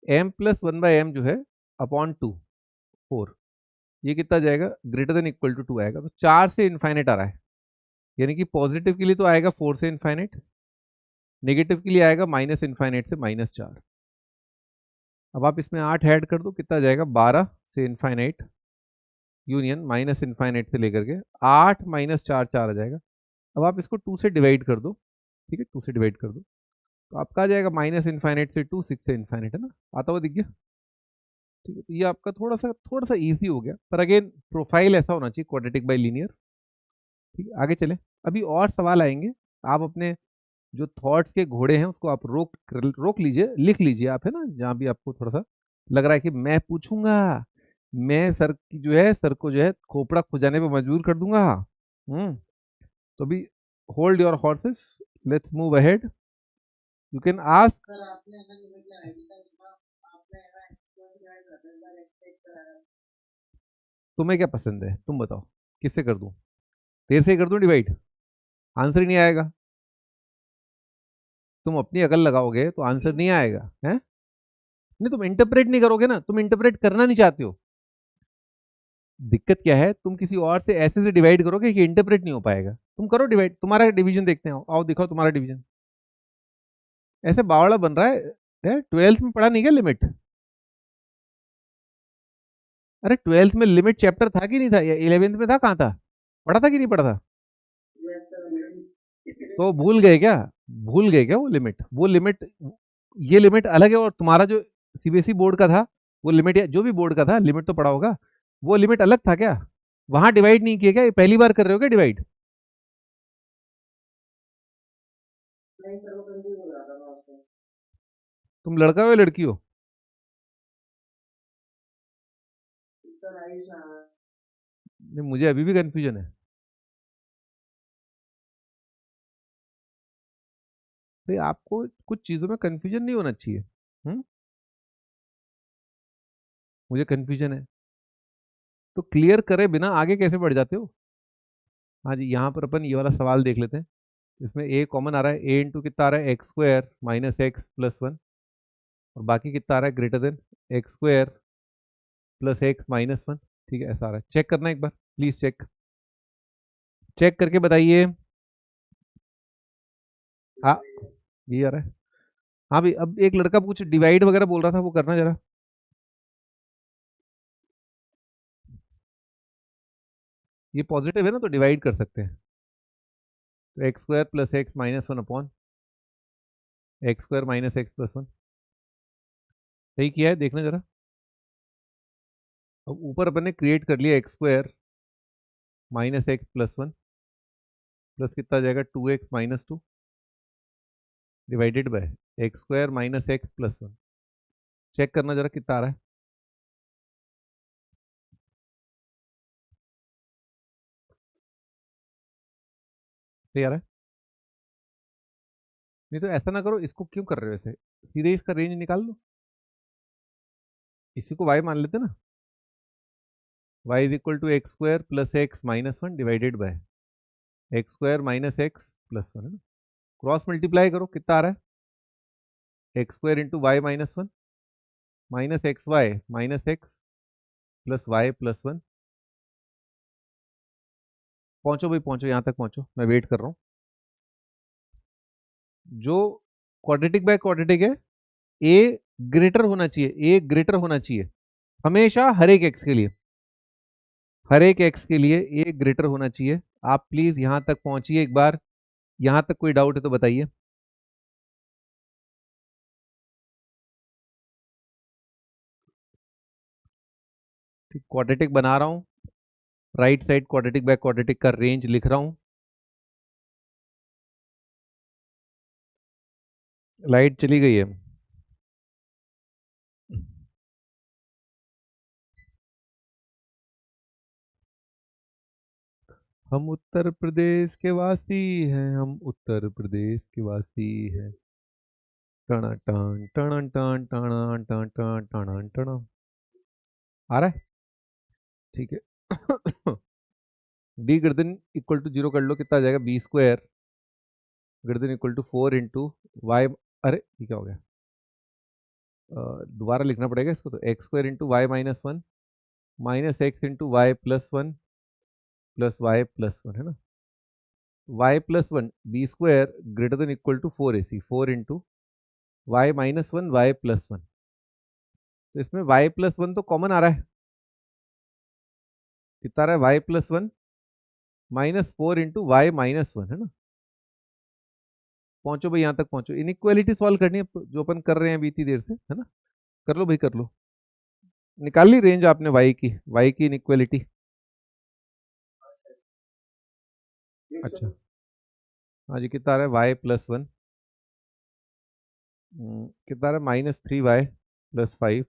m प्लस 1/m जो है अपॉन 2 4, ये कितना जाएगा ग्रेटर देन इक्वल टू 2 आएगा। तो 4 से इनफाइनाइट आ रहा है, यानी कि पॉजिटिव के लिए तो आएगा 4 से इनफाइनाइट, नेगेटिव के लिए आएगा माइनस इनफाइनाइट से -4। अब आप इसमें 8 ऐड कर दो, कितना जाएगा 12 से इनफाइनाइट यूनियन माइनस इनफाइनाइट से लेकर के 8 -4 4 आ जाएगा। अब आप इसको 2 से डिवाइड कर दो, ठीक है, 2 से डिवाइड कर दो तो आपका आ जाएगा माइनस इनफाइनाइट से 2 6 से इनफाइनाइट, है ना, आता हुआ दिख गया। ठीक है, तो ये आपका थोड़ा सा इजी हो गया, पर अगेन प्रोफाइल ऐसा होना चाहिए क्वाड्रेटिक बाई लीनियर। ठीक है, आगे चले, अभी और सवाल आएंगे। आप अपने जो थॉट्स के घोड़े हैं उसको आप रोक लीजिए, लिख लीजिए आप, है ना, जहाँ भी आपको थोड़ा सा लग रहा है कि मैं पूछूंगा, मैं सर की जो है सर को जो है खोपड़ा खुजाने पे मजबूर कर दूंगा। तो अभी hold your horses, let's move ahead. You can ask. तुम्हें क्या पसंद है तुम बताओ, किससे कर दूं, तेरे से ही कर दूं डिवाइड, आंसर ही नहीं आएगा। तुम अपनी अकल लगाओगे तो आंसर नहीं आएगा, है नहीं, तुम इंटरप्रेट नहीं करोगे ना, तुम इंटरप्रेट करना नहीं चाहते हो। दिक्कत क्या है, तुम किसी और से ऐसे से डिवाइड करोगे कि इंटरप्रेट नहीं हो पाएगा। तुम करो डिवाइड, तुम्हारा डिवीजन देखते हैं, आओ दिखाओ तुम्हारा डिवीजन। ऐसे बावड़ा बन रहा है 12th में पढ़ा नहीं क्या लिमिट? अरे 12th में लिमिट चैप्टर था कि नहीं था, या 11th में था, कहाँ था, पढ़ा था कि नहीं पढ़ा था? तो भूल गए क्या, भूल गए क्या वो लिमिट, ये लिमिट अलग है, और तुम्हारा जो सीबीएसई बोर्ड का था वो लिमिट, या जो भी बोर्ड का था लिमिट तो पढ़ा होगा, वो लिमिट अलग था क्या? वहां डिवाइड नहीं किया क्या, ये पहली बार कर रहे हो क्या डिवाइड? तुम लड़का हो या लड़की हो? नहीं, मुझे अभी भी कंफ्यूजन है भाई, आपको कुछ चीजों में कंफ्यूजन नहीं होना चाहिए। मुझे कंफ्यूजन है, तो क्लियर करे बिना आगे कैसे बढ़ जाते हो? हाँ जी, यहाँ पर अपन ये वाला सवाल देख लेते हैं। इसमें ए कॉमन आ रहा है, ए इंटू कितना आ रहा है x square minus x plus 1, और बाकी कितना आ रहा है greater than x square plus x minus 1। ठीक है, ऐसा आ रहा है, चेक करना एक बार प्लीज, चेक चेक करके बताइए। हाँ, ये आ रहा है। हाँ भाई, अब एक लड़का कुछ डिवाइड वगैरह बोल रहा था, वो करना जरा। ये पॉजिटिव है ना, तो डिवाइड कर सकते हैं। तो x square plus x minus 1 upon x square minus x plus 1, सही किया है, देखना जरा। अब ऊपर अपन ने क्रिएट कर लिया x square minus x plus 1 plus कितना आ जाएगा 2x-2 divided by x square minus x plus 1। Check करना जरा कितना आ रहा है। सही आ रहा है? नहीं तो ऐसा ना करो, इसको क्यों कर रहे हो ऐसे, सीधे इसका रेंज निकाल लो, इसी को y मान लेते ना। y is equal to x square plus x minus 1 divided by x square minus x plus 1, है ना। क्रॉस मल्टीप्लाई करो, कितना आ रहा है x square into y minus 1 minus x y minus x plus y plus 1। पहुंचो भाई, पहुंचो, यहां तक पहुंचो, मैं वेट कर रहा हूं। जो क्वाड्रेटिक बाय क्वाड्रेटिक है, ए ग्रेटर होना चाहिए, ए ग्रेटर होना चाहिए हमेशा, हर एक एक्स के लिए, हर एक एक्स के लिए ए ग्रेटर होना चाहिए। आप प्लीज यहां तक पहुंचिए एक बार, यहां तक कोई डाउट है तो बताइए। ठीक, क्वाड्रेटिक बना रहा हूं, right side quadratic by quadratic का रेंज लिख रहा हूं। लाइट चली गई है। हम उत्तर प्रदेश के वासी हैं, हम उत्तर प्रदेश के वासी हैं। टन टन टन टन टन टन टन टन टन। आ रहा है? ठीक है। D greater than equal to 0 कर लो, कितना आ जाएगा? B square greater than equal to 4 into y. अरे ये क्या हो गया? दोबारा लिखना पड़ेगा इसको। तो x square into y minus one minus x into y plus y plus one, है ना? Y plus one b square greater than equal to 4ac, 4 into y minus one y plus one. तो इसमें y plus one तो common आ रहा है। कितना आ रहा है? Y plus one minus 4 into y minus one, है ना? पहुंचो भाई, यहां तक पहुंचो। इनइक्वालिटी सॉल्व करनी है जो अपन कर रहे हैं अभी इतनी देर से, है ना? कर लो भाई, कर लो। निकाल ली रेंज आपने वाई की इनइक्वालिटी? अच्छा, हाँ जी। कितना आ रहा है? वाई प्लस वन कितना आ रहा है? Minus 3y plus 5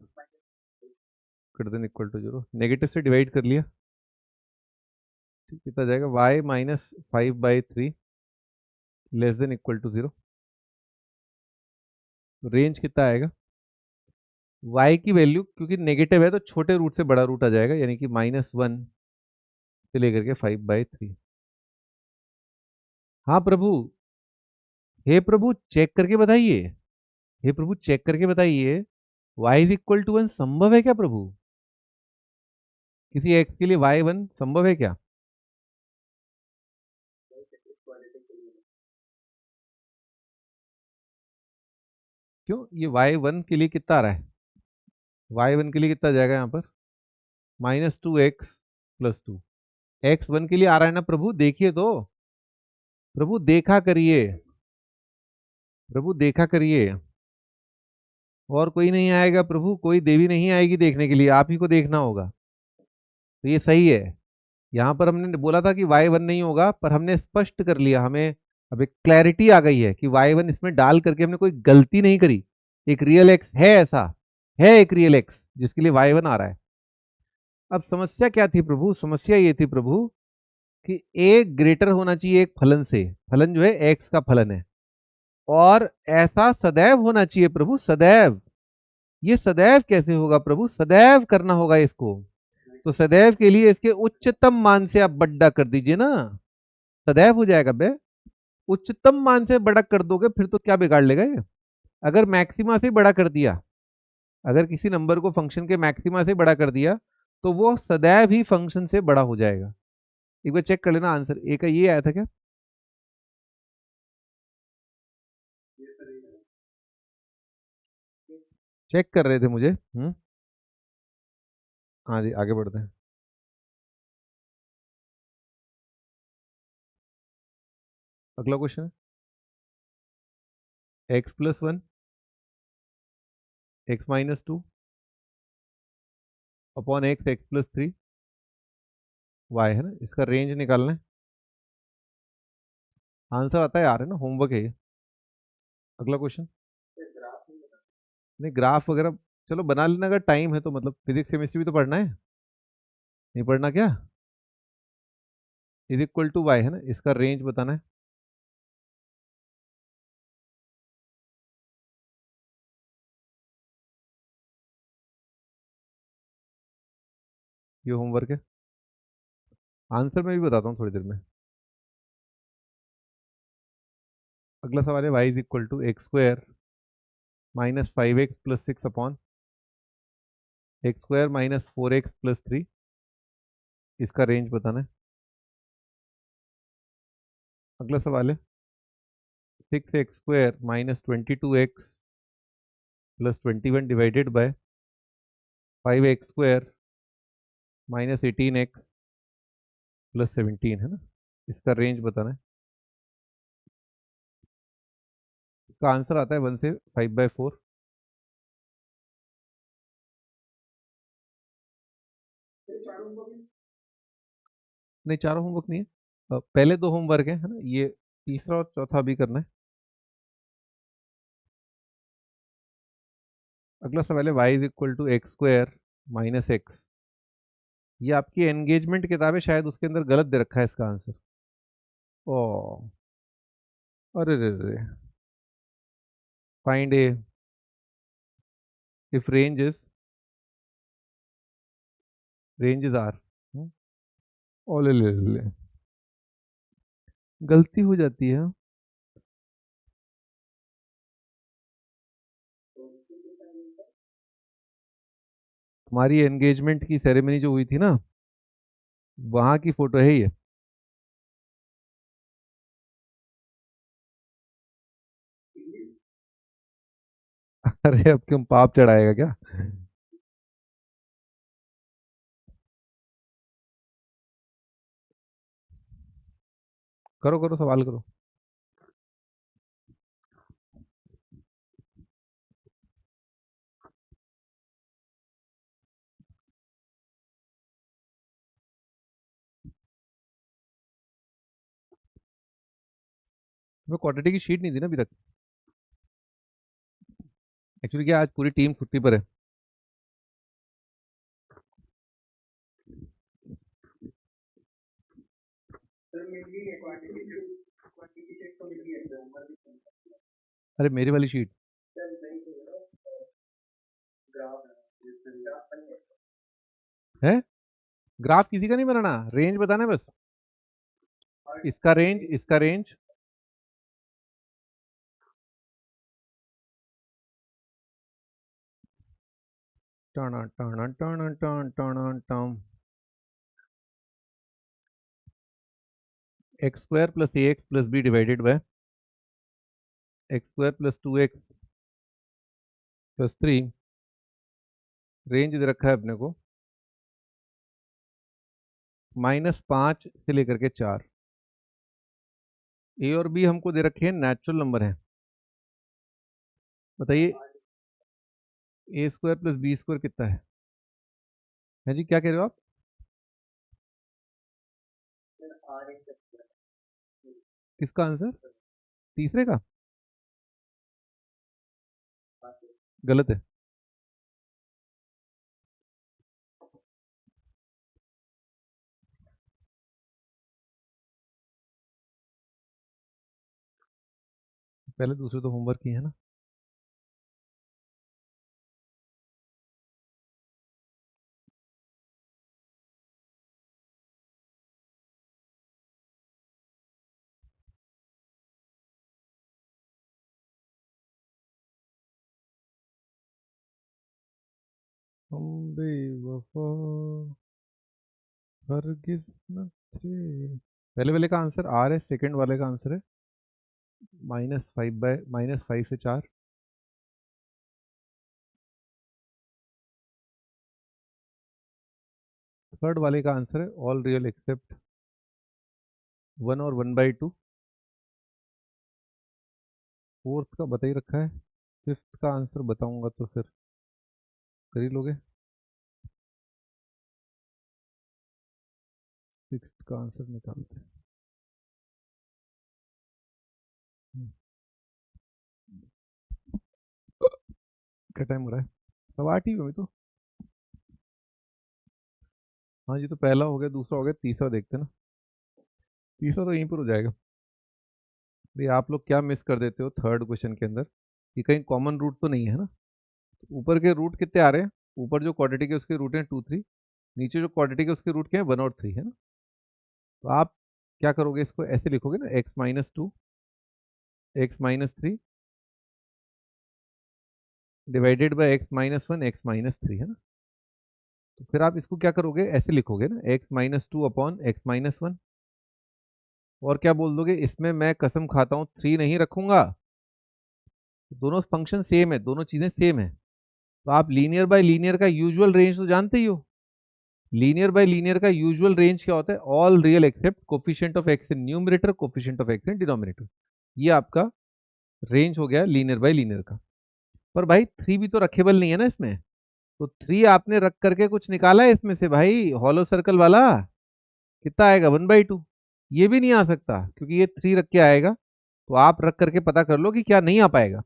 greater than equal to 0। Negative से डिवाइड कर लिया, ठीक। कितना जाएगा? y minus 5/3 less than equal to 0। Range कितना आएगा? y की वैल्यू क्योंकि नेगेटिव है तो छोटे रूट से बड़ा रूट आ जाएगा, यानी कि -1 से लेकर के 5/3। हाँ प्रभु, हे प्रभु चेक करके बताइए। हे प्रभु चेक करके बताइए, y इज इक्वल टू 1 संभव है क्या प्रभु? किसी x के लिए y1 संभव है क्या? क्यों? ये y1 के लिए कितना आ रहा है? y1 के लिए कितना जाएगा यहाँ पर? -2x plus 2। x1 के लिए आ रहा है ना प्रभु? देखिए तो प्रभु, देखा करिए प्रभु, देखा करिए। और कोई नहीं आएगा प्रभु, कोई देवी नहीं आएगी देखने के लिए, आप ही को देखना होगा। तो ये सही है। यहाँ पर हमने बोला था कि y1 नहीं होगा, पर हमने स्पष्ट कर लिया। हमें अब एक क्लैरिटी आ गई है कि y1 इसमें डाल करके हमने कोई गलती नहीं करी। एक रियल एक्स है, ऐसा है एक रियल एक्स जिसके लिए y1 आ रहा है। अब समस्या क्या थी प्रभु? समस्या ये थी प्रभु कि एक ग्रेटर होना चाहिए एक फलन से। फलन जो है एक्स का फलन है, और ऐसा सदैव होना चाहिए प्रभु, सदैव। ये सदैव कैसे होगा प्रभु? सदैव करना होगा इसको। तो सदैव के लिए इसके उच्चतम मान से आप बड्डा कर दीजिए ना, सदैव हो जाएगा बे। उच्चतम मान से बड़ा कर दोगे फिर तो क्या बिगाड़ लेगा ये? अगर मैक्सिमा से बड़ा कर दिया, अगर किसी नंबर को फंक्शन के मैक्सिमा से बड़ा कर दिया, तो वो सदैव ही फंक्शन से बड़ा हो जाएगा। एक बार चेक कर लेना, आंसर ए का ये आया था क्या? चेक कर रहे थे मुझे। हाँ जी, आगे बढ़ते हैं। अगला क्वेश्चन है x plus one x minus two upon x x plus three y, है ना? इसका रेंज निकालना है। आंसर आता है, आ रहा है ना, होमवर्क है ये। अगला क्वेश्चन। नहीं, ग्राफ वगैरह चलो बना लेना अगर टाइम है तो, मतलब फिजिक्स केमिस्ट्री भी तो पढ़ना है। नहीं पढ़ना क्या? इज इक्वल टू वाई, है ना? इसका रेंज बताना है। ये होमवर्क है। आंसर मैं भी बताता हूँ थोड़ी देर में। अगला सवाल है y is equal to x square minus 5x plus 6 upon x square minus 4x plus 3। इसका रेंज बताना है। अगला सवाल है 6x square minus 22x plus 21 divided by 5x square minus 18x plus 17, है ना? इसका रेंज बताना है। इसका आंसर आता है 1 से 5/4। नहीं, चारों होमवर्क नहीं है। पहले दो होमवर्क है ना? ये तीसरा और चौथा भी करना है। अगला सवाल है y is equal to x square minus x ये आपकी एंगेजमेंट किताब है, शायद उसके अंदर गलत दे रखा है इसका आंसर। ओ, अरे रे रे, find a if ranges are, ओ ले ले ले ले, गलती हो जाती है। तुम्हारी एंगेजमेंट की सेरेमनी जो हुई थी ना, वहां की फोटो है ये। अरे अब क्यों पाप चढ़ाएगा क्या? करो करो, सवाल करो। तुम्हें क्वाड्रेटिक की शीट नहीं दी ना अभी तक। एक्चुअली क्या, आज पूरी टीम छुट्टी पर है। अरे मेरी वाली शीट है, ग्राफ किसी का नहीं बनाना, रेंज बताना है बस। इसका रेंज टन टन टन टन टन टन, x square plus a x plus b divided by x square plus 2x plus 3। Range दे रखा है अपने को -5 से लेकर के 4। ए और बी हमको दे रखे हैं नेचुरल नंबर है। बताइए ए स्क्वायर प्लस बी स्क्वायर कितना है जी, क्या कह रहे हो आप? किसका आंसर? तीसरे का? गलत है। पहले दूसरे तो होमवर्क किए है ना। हम बेवफा हरगिज़ न थे। पहले वाले का आंसर आर है, सेकंड वाले का आंसर है -5 से 4। थर्ड वाले का आंसर है ऑल रियल एक्सेप्ट 1 और 1/2। फोर्थ का बता ही रखा है। फिफ्थ का आंसर बताऊंगा तो फिर कर ही लोगे। सिक्स्थ का आंसर निकालते हैं। क्या टाइम हो रहा है? 8:15 ही हुए तो। हाँ जी, तो पहला हो गया, दूसरा हो गया, तीसरा देखते हैं ना। तीसरा तो यहीं पर हो जाएगा। भाई आप लोग क्या मिस कर देते हो थर्ड क्वेश्चन के अंदर, कि कहीं कॉमन रूट तो नहीं है ना। ऊपर के रूट कितने आ रहे हैं? ऊपर जो क्वाड्रेटिक है उसके रूट हैं 2 3। नीचे जो क्वाड्रेटिक है उसके रूट क्या है? 1 और 3 है ना। तो आप क्या करोगे, इसको ऐसे लिखोगे ना, x-2 x-3 divided by x-1 x-3 है ना। तो फिर आप इसको क्या करोगे, ऐसे लिखोगे ना, x-2 अपॉन x-1। और क्या बोल दोगे, इसमें मैं कसम खाता हूँ 3 नहीं रखूंगा। दोनों फंक्शन सेम है, दोनों चीजें सेम है। तो आप लीनियर बाय लीनियर का यूजुअल रेंज तो जानते ही हो। लीनियर बाय लीनियर का यूजुअल रेंज क्या होता है? All real except coefficient of x in numerator, coefficient of x in denominator. ये आपका रेंज हो गया लीनियर बाय लीनियर का। पर भाई 3 भी तो रखेबल नहीं है ना इसमें। तो 3 आपने रख करके कुछ निकाला है इसमें से भाई, हॉलो सर्कल वाला कितना आएगा? 1/2। ये भी नहीं आ सकता क्योंकि ये 3 रख के आएगा। तो आप रख करके पता कर लो कि क्या नहीं आ पाएगा,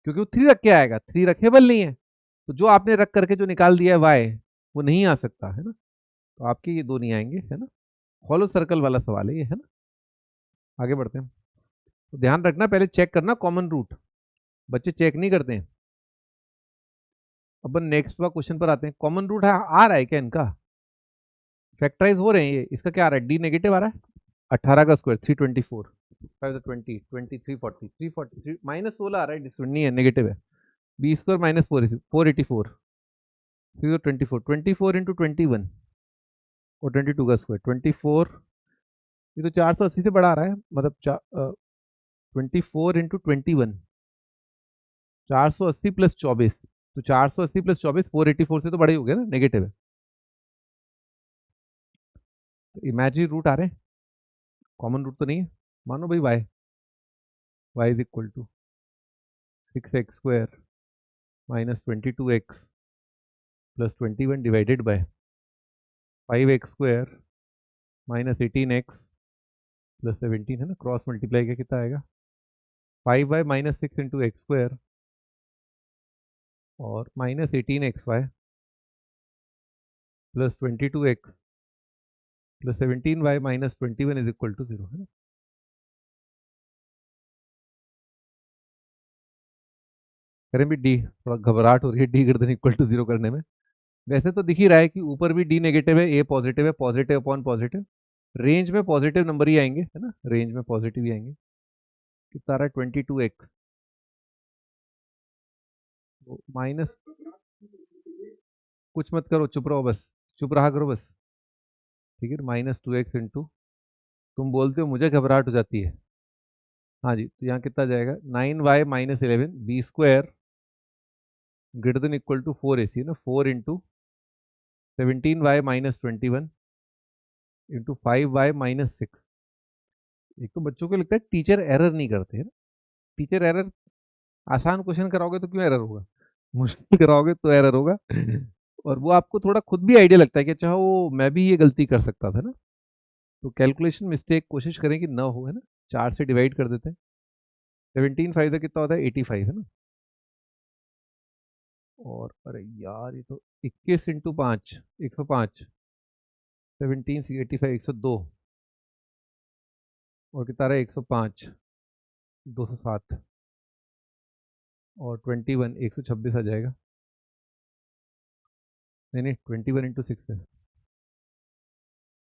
क्योंकि वो 3 रख के आएगा, 3 रखेबल नहीं है। तो जो आपने रख करके जो निकाल दिया है वाई, वो नहीं आ सकता है ना। तो आपके ये दो नहीं आएंगे, है ना। हॉलो सर्कल वाला सवाल है ये, है ना। आगे बढ़ते हैं। तो ध्यान रखना, पहले चेक करना कॉमन रूट, बच्चे चेक नहीं करते हैं। अपन नेक्स्ट क्वेश्चन पर आते हैं। कॉमन रूट आ रहा है क्या इनका, फैक्टराइज हो रहे हैं ये, इसका क्या आ रहा है, डी नेगेटिव आ रहा है। 18 का स्क्वायर 324, 5 20 23 40 343 माइनस 16 आ रहा है, डिस्क्रिमिनेंट नहीं है, नेगेटिव है। बी स्क्वायर माइनस 484 24 24 इंटू 21 और 22 का स्क्वायर 24, ये तो 480 से बड़ा आ रहा है, मतलब 24 इंटू 21 480 प्लस 24, तो 480 प्लस 24 484 से तो बड़े ही हो गए ना, नेगेटिव है। तो इमेजिनरी रूट आ रहे हैं, कॉमन रूट तो नहीं है। मानो भाई y is equal to 6x square minus 22x plus 21 divided by 5x square minus 18x plus 17, है ना। क्रॉस मल्टीप्लाई का कितना आएगा, 5y माइनस 6 इंटू एक्स स्क्वायर और minus 18xy plus 22x plus 17y minus 21 is equal to 0, है ना। करें भी डी, थोड़ा घबराहट हो रही है D greater than equal to 0 करने में। वैसे तो दिख ही रहा है कि ऊपर भी डी नेगेटिव है, ए पॉजिटिव है, पॉजिटिव अपॉन पॉजिटिव, रेंज में पॉजिटिव नंबर ही आएंगे, है ना, रेंज में पॉजिटिव ही आएंगे। कितना आ रहा है 22x माइनस, कुछ मत करो, चुप रहो बस, चुप रहा करो बस, ठीक है। -2x इंटू, तुम बोलते हो मुझे घबराहट हो जाती है, हाँ जी। तो यहाँ कितना जाएगा 9y माइनस 11 b square greater than equal to 4ac, ना 4 into 17y minus 21 into 5y माइनस 6। एक तो बच्चों को लगता है टीचर एरर नहीं करते है ना, टीचर एरर, आसान क्वेश्चन कराओगे तो क्यों एरर होगा, मुश्किल कराओगे तो एरर होगा। और वो आपको थोड़ा खुद भी आइडिया लगता है कि अच्छा वो मैं भी ये गलती कर सकता था ना। तो कैलकुलेशन मिस्टेक कोशिश करें कि ना हो, है ना। 4 से डिवाइड कर देते हैं, 17 5 से कितना होता है 85, है ना। और अरे यार ये तो 21 इंटू 5 105, 17 सी 85 102 और कितना रहा है 105 207 और 21 126 आ जाएगा। नहीं नहीं 21 इंटू 6 है,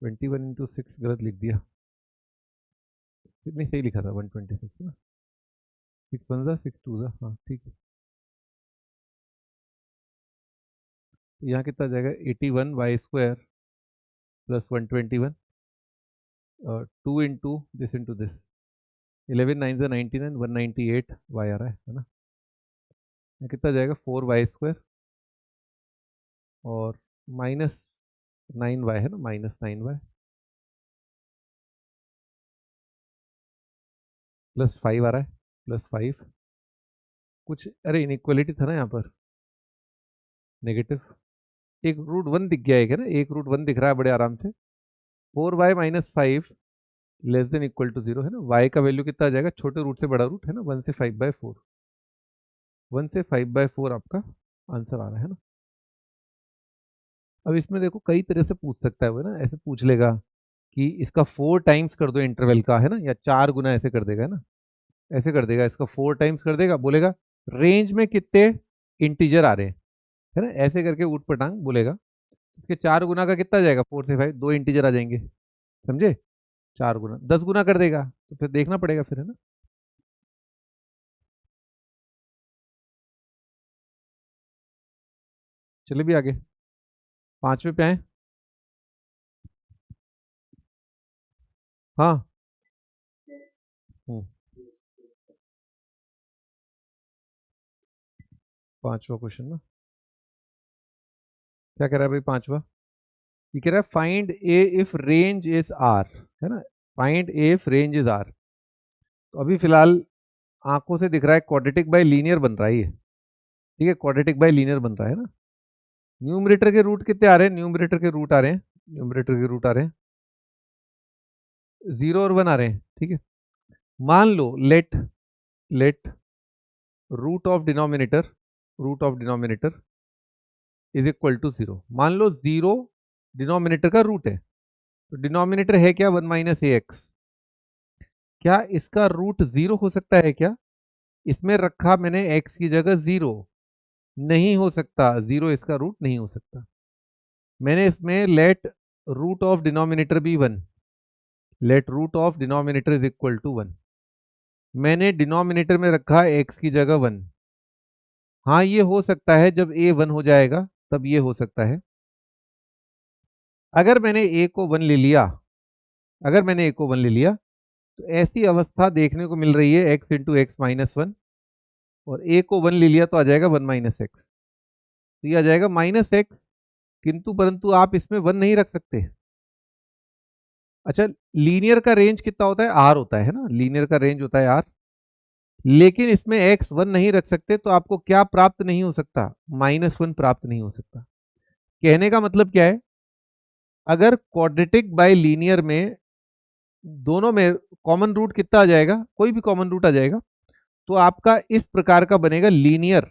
21 इंटू 6 गलत लिख दिया, नहीं सही लिखा था 126 ना, 6 1 6 2 हाँ ठीक है। तो यहाँ कितना जाएगा 81 y square plus 121 2 into this into this 11 9 से 99 198 वाई आ रहा है ना। यहाँ कितना जाएगा 4y स्क्वायर और माइनस 9y, है ना, माइनस 9y प्लस 5 आ रहा है, प्लस 5 कुछ, अरे इनइक्वालिटी था ना यहाँ पर, नेगेटिव, एक रूट 1 दिख गया है ना, एक रूट 1 दिख रहा है बड़े आराम से। 4y माइनस 5 लेस देन इक्वल टू 0, है ना। y का वैल्यू कितना आ जाएगा, छोटे रूट से बड़ा रूट, है ना, 1 से 5/4, 1 से 5/4 आपका आंसर आ रहा है ना। अब इसमें देखो कई तरह से पूछ सकता है वो ना, ऐसे पूछ लेगा कि इसका 4 टाइम्स कर दो इंटरवल का, है ना, या 4 गुना ऐसे कर देगा, है ना, ऐसे कर देगा, इसका 4 टाइम्स कर देगा, बोलेगा रेंज में कितने इंटीजर आ रहे हैं, है ना, ऐसे करके ऊट पटांग बोलेगा। इसके 4 गुना का कितना जाएगा 4 से 5, 2 इंटीजर आ जाएंगे, समझे। 4 गुना 10 गुना कर देगा, तो फिर देखना पड़ेगा फिर, है ना। चलिए भी आगे, 5वें पे आए। हाँ। हम्म, 5वां क्वेश्चन ना, क्या कह रहा है भाई 5वां, ये कह रहा है find a if range is r, है ना, find a if range is r. तो अभी फिलहाल आंखों से दिख रहा है क्वाड्रेटिक बाय लीनियर बन रहा है ये, ठीक है, क्वाड्रेटिक बाय लीनियर बन रहा है ना। न्यूमरेटर के रूट कितने आ रहे हैं, न्यूमरेटर के रूट आ रहे हैं, न्यूमरेटर के रूट आ रहे हैं 0 और 1 आ रहे हैं, ठीक है। मान लो let let root of denominator is equal to 0, मान लो 0 डिनोमिनेटर का रूट है, तो डिनोमिनेटर है क्या 1 माइनस ए एक्स। क्या इसका रूट 0 हो सकता है क्या? इसमें रखा मैंने x की जगह 0, नहीं हो सकता, 0 इसका रूट नहीं हो सकता। मैंने इसमें let root of denominator be 1, let root of denominator is equal to 1। मैंने डिनोमिनेटर में रखा x की जगह 1। हाँ ये हो सकता है जब a 1 हो जाएगा तब ये हो सकता है। अगर मैंने a को 1 ले लिया, अगर मैंने a को 1 ले लिया तो ऐसी अवस्था देखने को मिल रही है x इंटू एक्स माइनस 1, और a को 1 ले लिया तो आ जाएगा 1 माइनस एक्स, तो ये आ जाएगा माइनस एक्स, किंतु परंतु आप इसमें 1 नहीं रख सकते। अच्छा, लीनियर का रेंज कितना होता है? आर होता है ना, लीनियर का रेंज होता है आर, लेकिन इसमें एक्स 1 नहीं रख सकते, तो आपको क्या प्राप्त नहीं हो सकता? -1 प्राप्त नहीं हो सकता। कहने का मतलब क्या है, अगर क्वाड्रेटिक बाय लीनियर में दोनों में कॉमन रूट कितना आ जाएगा? कोई भी कॉमन रूट आ जाएगा, तो आपका इस प्रकार का बनेगा लीनियर,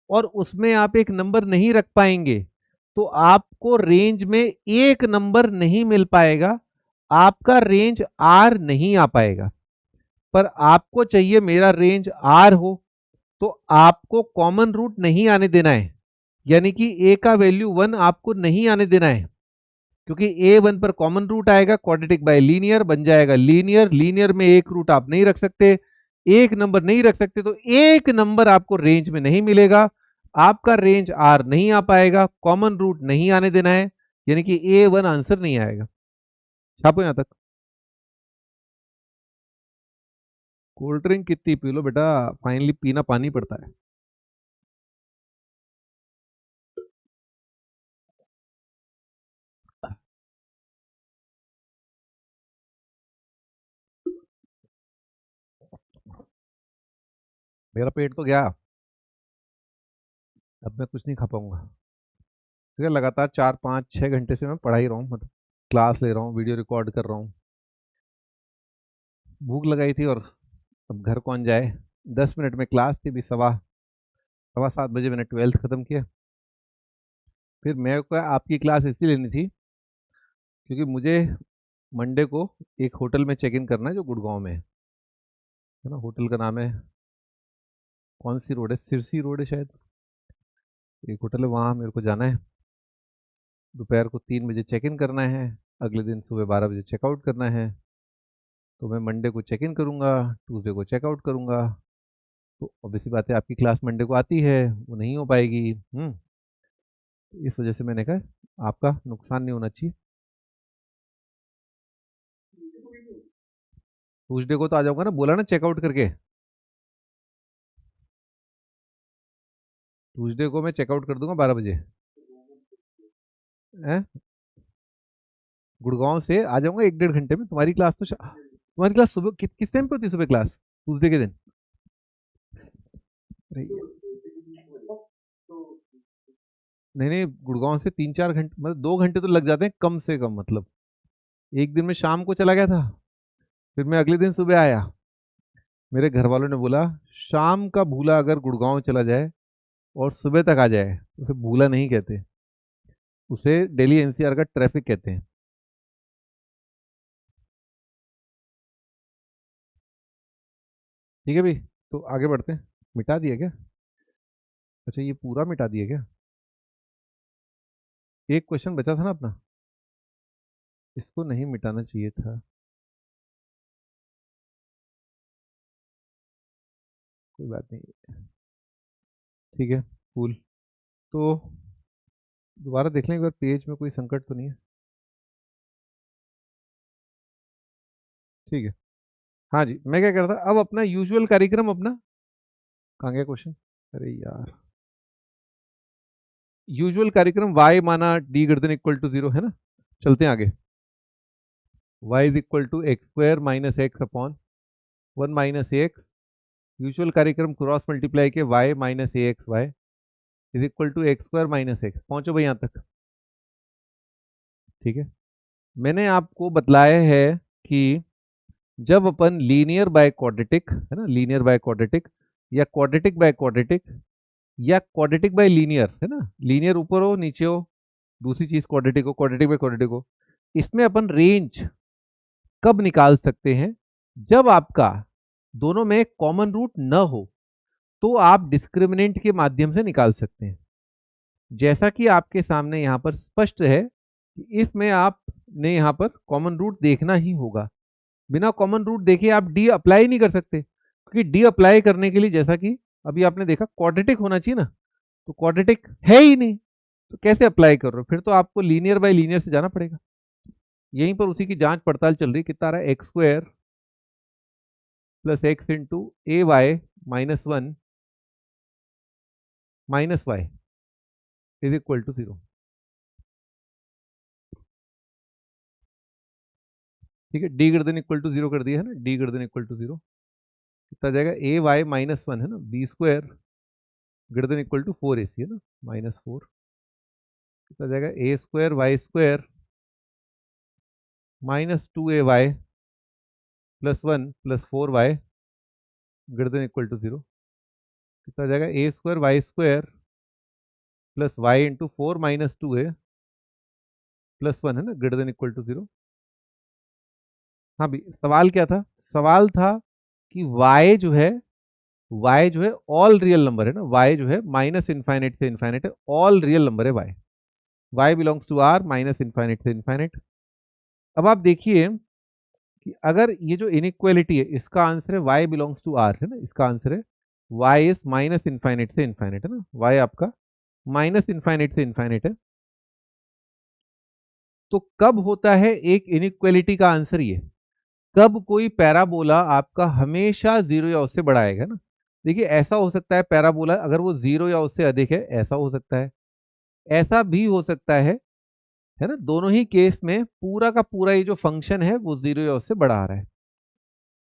और उसमें आप एक नंबर नहीं रख पाएंगे, तो आपको रेंज में एक नंबर नहीं मिल पाएगा, आपका रेंज आर नहीं आ पाएगा। पर आपको चाहिए मेरा रेंज आर हो, तो आपको कॉमन रूट नहीं आने देना है, यानी कि ए का वैल्यू 1 आपको नहीं आने देना है, क्योंकि ए 1 पर कॉमन रूट आएगा, क्वाड्रेटिक बाय लीनियर बन जाएगा लीनियर, लीनियर में एक रूट आप नहीं रख सकते, एक नंबर नहीं रख सकते, तो एक नंबर आपको रेंज में नहीं मिलेगा, आपका रेंज आर नहीं आ पाएगा, कॉमन रूट नहीं आने देना है, यानी कि ए 1 आंसर नहीं आएगा। छापो यहां तक। कोल्ड ड्रिंक कितनी पी लो बेटा, फाइनली पीना पानी पड़ता है। मेरा पेट तो गया, अब मैं कुछ नहीं खा पाऊंगा। ठीक है, लगातार 4 5 6 घंटे से मैं पढ़ा ही रहा हूँ, मतलब क्लास ले रहा हूँ, वीडियो रिकॉर्ड कर रहा हूँ। भूख लगाई थी, और अब घर कौन जाए। 10 मिनट में क्लास थी, भी सवा सवा 7 बजे मैंने 12th खत्म किया। फिर मेरे को आपकी क्लास इसलिए लेनी थी क्योंकि मुझे मंडे को एक होटल में चेक इन करना है जो गुड़गांव में है ना। होटल का नाम है, कौन सी रोड है, सिरसी रोड है शायद, एक होटल है, वहाँ मेरे को जाना है। दोपहर को 3 बजे चेक इन करना है, अगले दिन सुबह 12 बजे चेकआउट करना है। तो मैं मंडे को चेक इन करूँगा, ट्यूसडे को चेकआउट करूँगा। तो ऑब्वियसली बात है, आपकी क्लास मंडे को आती है, वो नहीं हो पाएगी। तो इस वजह से मैंने कहा आपका नुकसान नहीं होना चाहिए। ट्यूसडे को तो आ जाऊंगा ना, बोला ना चेकआउट करके। ट्यूसडे को मैं चेकआउट कर दूंगा 12 बजे। हैं, गुड़गांव से आ जाऊंगा 1 1.5 घंटे में। तुम्हारी क्लास तो तुम्हारी क्लास सुबह किस टाइम पे होती है? सुबह क्लास ट्यूसडे के दिन? अरे नहीं नहीं, गुड़गांव से 3 4 घंटे, मतलब 2 घंटे तो लग जाते हैं कम से कम। मतलब एक दिन में शाम को चला गया था, फिर मैं अगले दिन सुबह आया। मेरे घर वालों ने बोला शाम का भूला अगर गुड़गांव चला जाए और सुबह तक आ जाए तो उसे भूला नहीं कहते, उसे दिल्ली एनसीआर का ट्रैफिक कहते हैं। ठीक है भाई, तो आगे बढ़ते हैं। मिटा दिया क्या? अच्छा, ये पूरा मिटा दिया क्या? एक क्वेश्चन बचा था ना अपना, इसको नहीं मिटाना चाहिए था। कोई बात नहीं, ठीक है, कूल। तो दोबारा देख लें एक बार, पेज में कोई संकट तो नहीं है? ठीक है। हाँ जी, मैं क्या करता, अब अपना यूजुअल कार्यक्रम अपना, कहाँ गया क्वेश्चन? अरे यार, यूजुअल कार्यक्रम y माना d greater than equal to 0 है ना। चलते हैं आगे। y is equal to x square minus x upon 1 minus a x. Usual कार्यक्रम क्रॉस मल्टीप्लाई के y minus a x y is equal to x square minus x. पहुंचो भाई यहाँ तक, ठीक है। मैंने आपको बतलाया है कि जब अपन लीनियर बाय क्वाड्रेटिक है ना, लीनियर बाय क्वाड्रेटिक या क्वाड्रेटिक बाय क्वाड्रेटिक या क्वाड्रेटिक बाय लीनियर है ना, लीनियर ऊपर हो नीचे हो, दूसरी चीज क्वाड्रेटिक हो, क्वाड्रेटिक बाय क्वाड्रेटिक हो। इसमें अपन रेंज कब निकाल सकते हैं? जब आपका दोनों में कॉमन रूट न हो तो आप डिस्क्रिमिनेंट के माध्यम से निकाल सकते हैं। जैसा कि आपके सामने यहां पर स्पष्ट है कि इसमें आपने यहां पर कॉमन रूट देखना ही होगा। बिना कॉमन रूट देखे आप डी अप्लाई नहीं कर सकते, क्योंकि डी अप्लाई करने के लिए जैसा कि अभी आपने देखा क्वाड्रेटिक होना चाहिए ना, तो क्वाड्रेटिक है ही नहीं, तो कैसे अप्लाई कर रहे हो? फिर तो आपको लीनियर बाय लीनियर से जाना पड़ेगा। यहीं पर उसी की जांच पड़ताल चल रही है। कितना आ रहा है? X square plus x into a y minus one minus y is equal to 0। ठीक है, D greater than equal to 0 कर दिया है ना, D greater than equal to 0। कितना जाएगा? ए वाई माइनस वन है ना, b square greater than equal to 4ac है ना, माइनस 4। कितना जाएगा? A square y square minus 2ay plus 1 plus 4y greater than equal to 0। कितना जाएगा? A square y square plus y into 4 minus 2a plus 1 है ना, greater than equal to 0। हाँ भी, सवाल क्या था? सवाल था कि y जो है ऑल रियल नंबर है ना, y जो है माइनस इनफाइनाइट से इनफाइनाइट है, ऑल रियल नंबर है y belongs to r minus infinite से इनफाइनाइट। अब आप देखिए कि अगर ये जो इनइक्वालिटी है इसका आंसर है y बिलोंग्स टू r है ना, इसका आंसर है y इज माइनस इनफाइनाइट से इनफाइनाइट है ना, y आपका माइनस इनफाइनाइट से इनफाइनाइट है। तो कब होता है एक इनइक्वालिटी का आंसर ये? कब कोई पैराबोला आपका हमेशा जीरो या उससे बड़ा आएगा ना। देखिए ऐसा हो सकता है पैराबोला अगर वो जीरो या उससे अधिक है, ऐसा हो सकता है, ऐसा भी हो सकता है ना। दोनों ही केस में पूरा का पूरा ये जो फंक्शन है वो जीरो या उससे बड़ा आ रहा है।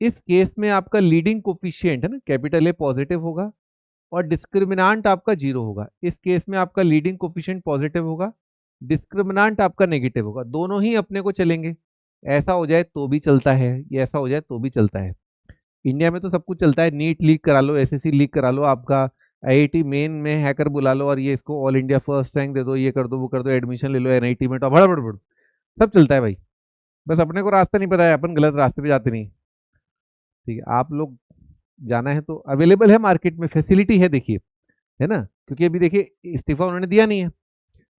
इस केस में आपका लीडिंग कोफिशिएंट है ना, कैपिटल ए पॉजिटिव होगा और डिस्क्रिमिनांट आपका जीरो होगा। इस केस में आपका लीडिंग कोफिशिएंट पॉजिटिव होगा, डिस्क्रिमिनांट आपका नेगेटिव होगा। दोनों ही अपने को चलेंगे, ऐसा हो जाए तो भी चलता है, ये ऐसा हो जाए तो भी चलता है। इंडिया में तो सब कुछ चलता है, नीट लीक करा लो, एसएससी लीक करा लो, आपका आईआईटी मेन में हैकर बुला लो और ये इसको ऑल इंडिया फर्स्ट रैंक दे दो, ये कर दो वो कर दो, एडमिशन ले लो एनआईटी में, तो बड़ा सब चलता है भाई। बस अपने को रास्ता नहीं पता है, अपन गलत रास्ते पे जाते नहीं। ठीक है, आप लोग जाना है तो अवेलेबल है मार्केट में, फैसिलिटी है देखिए, है ना। क्योंकि अभी देखिए इस्तीफा उन्होंने दिया नहीं है,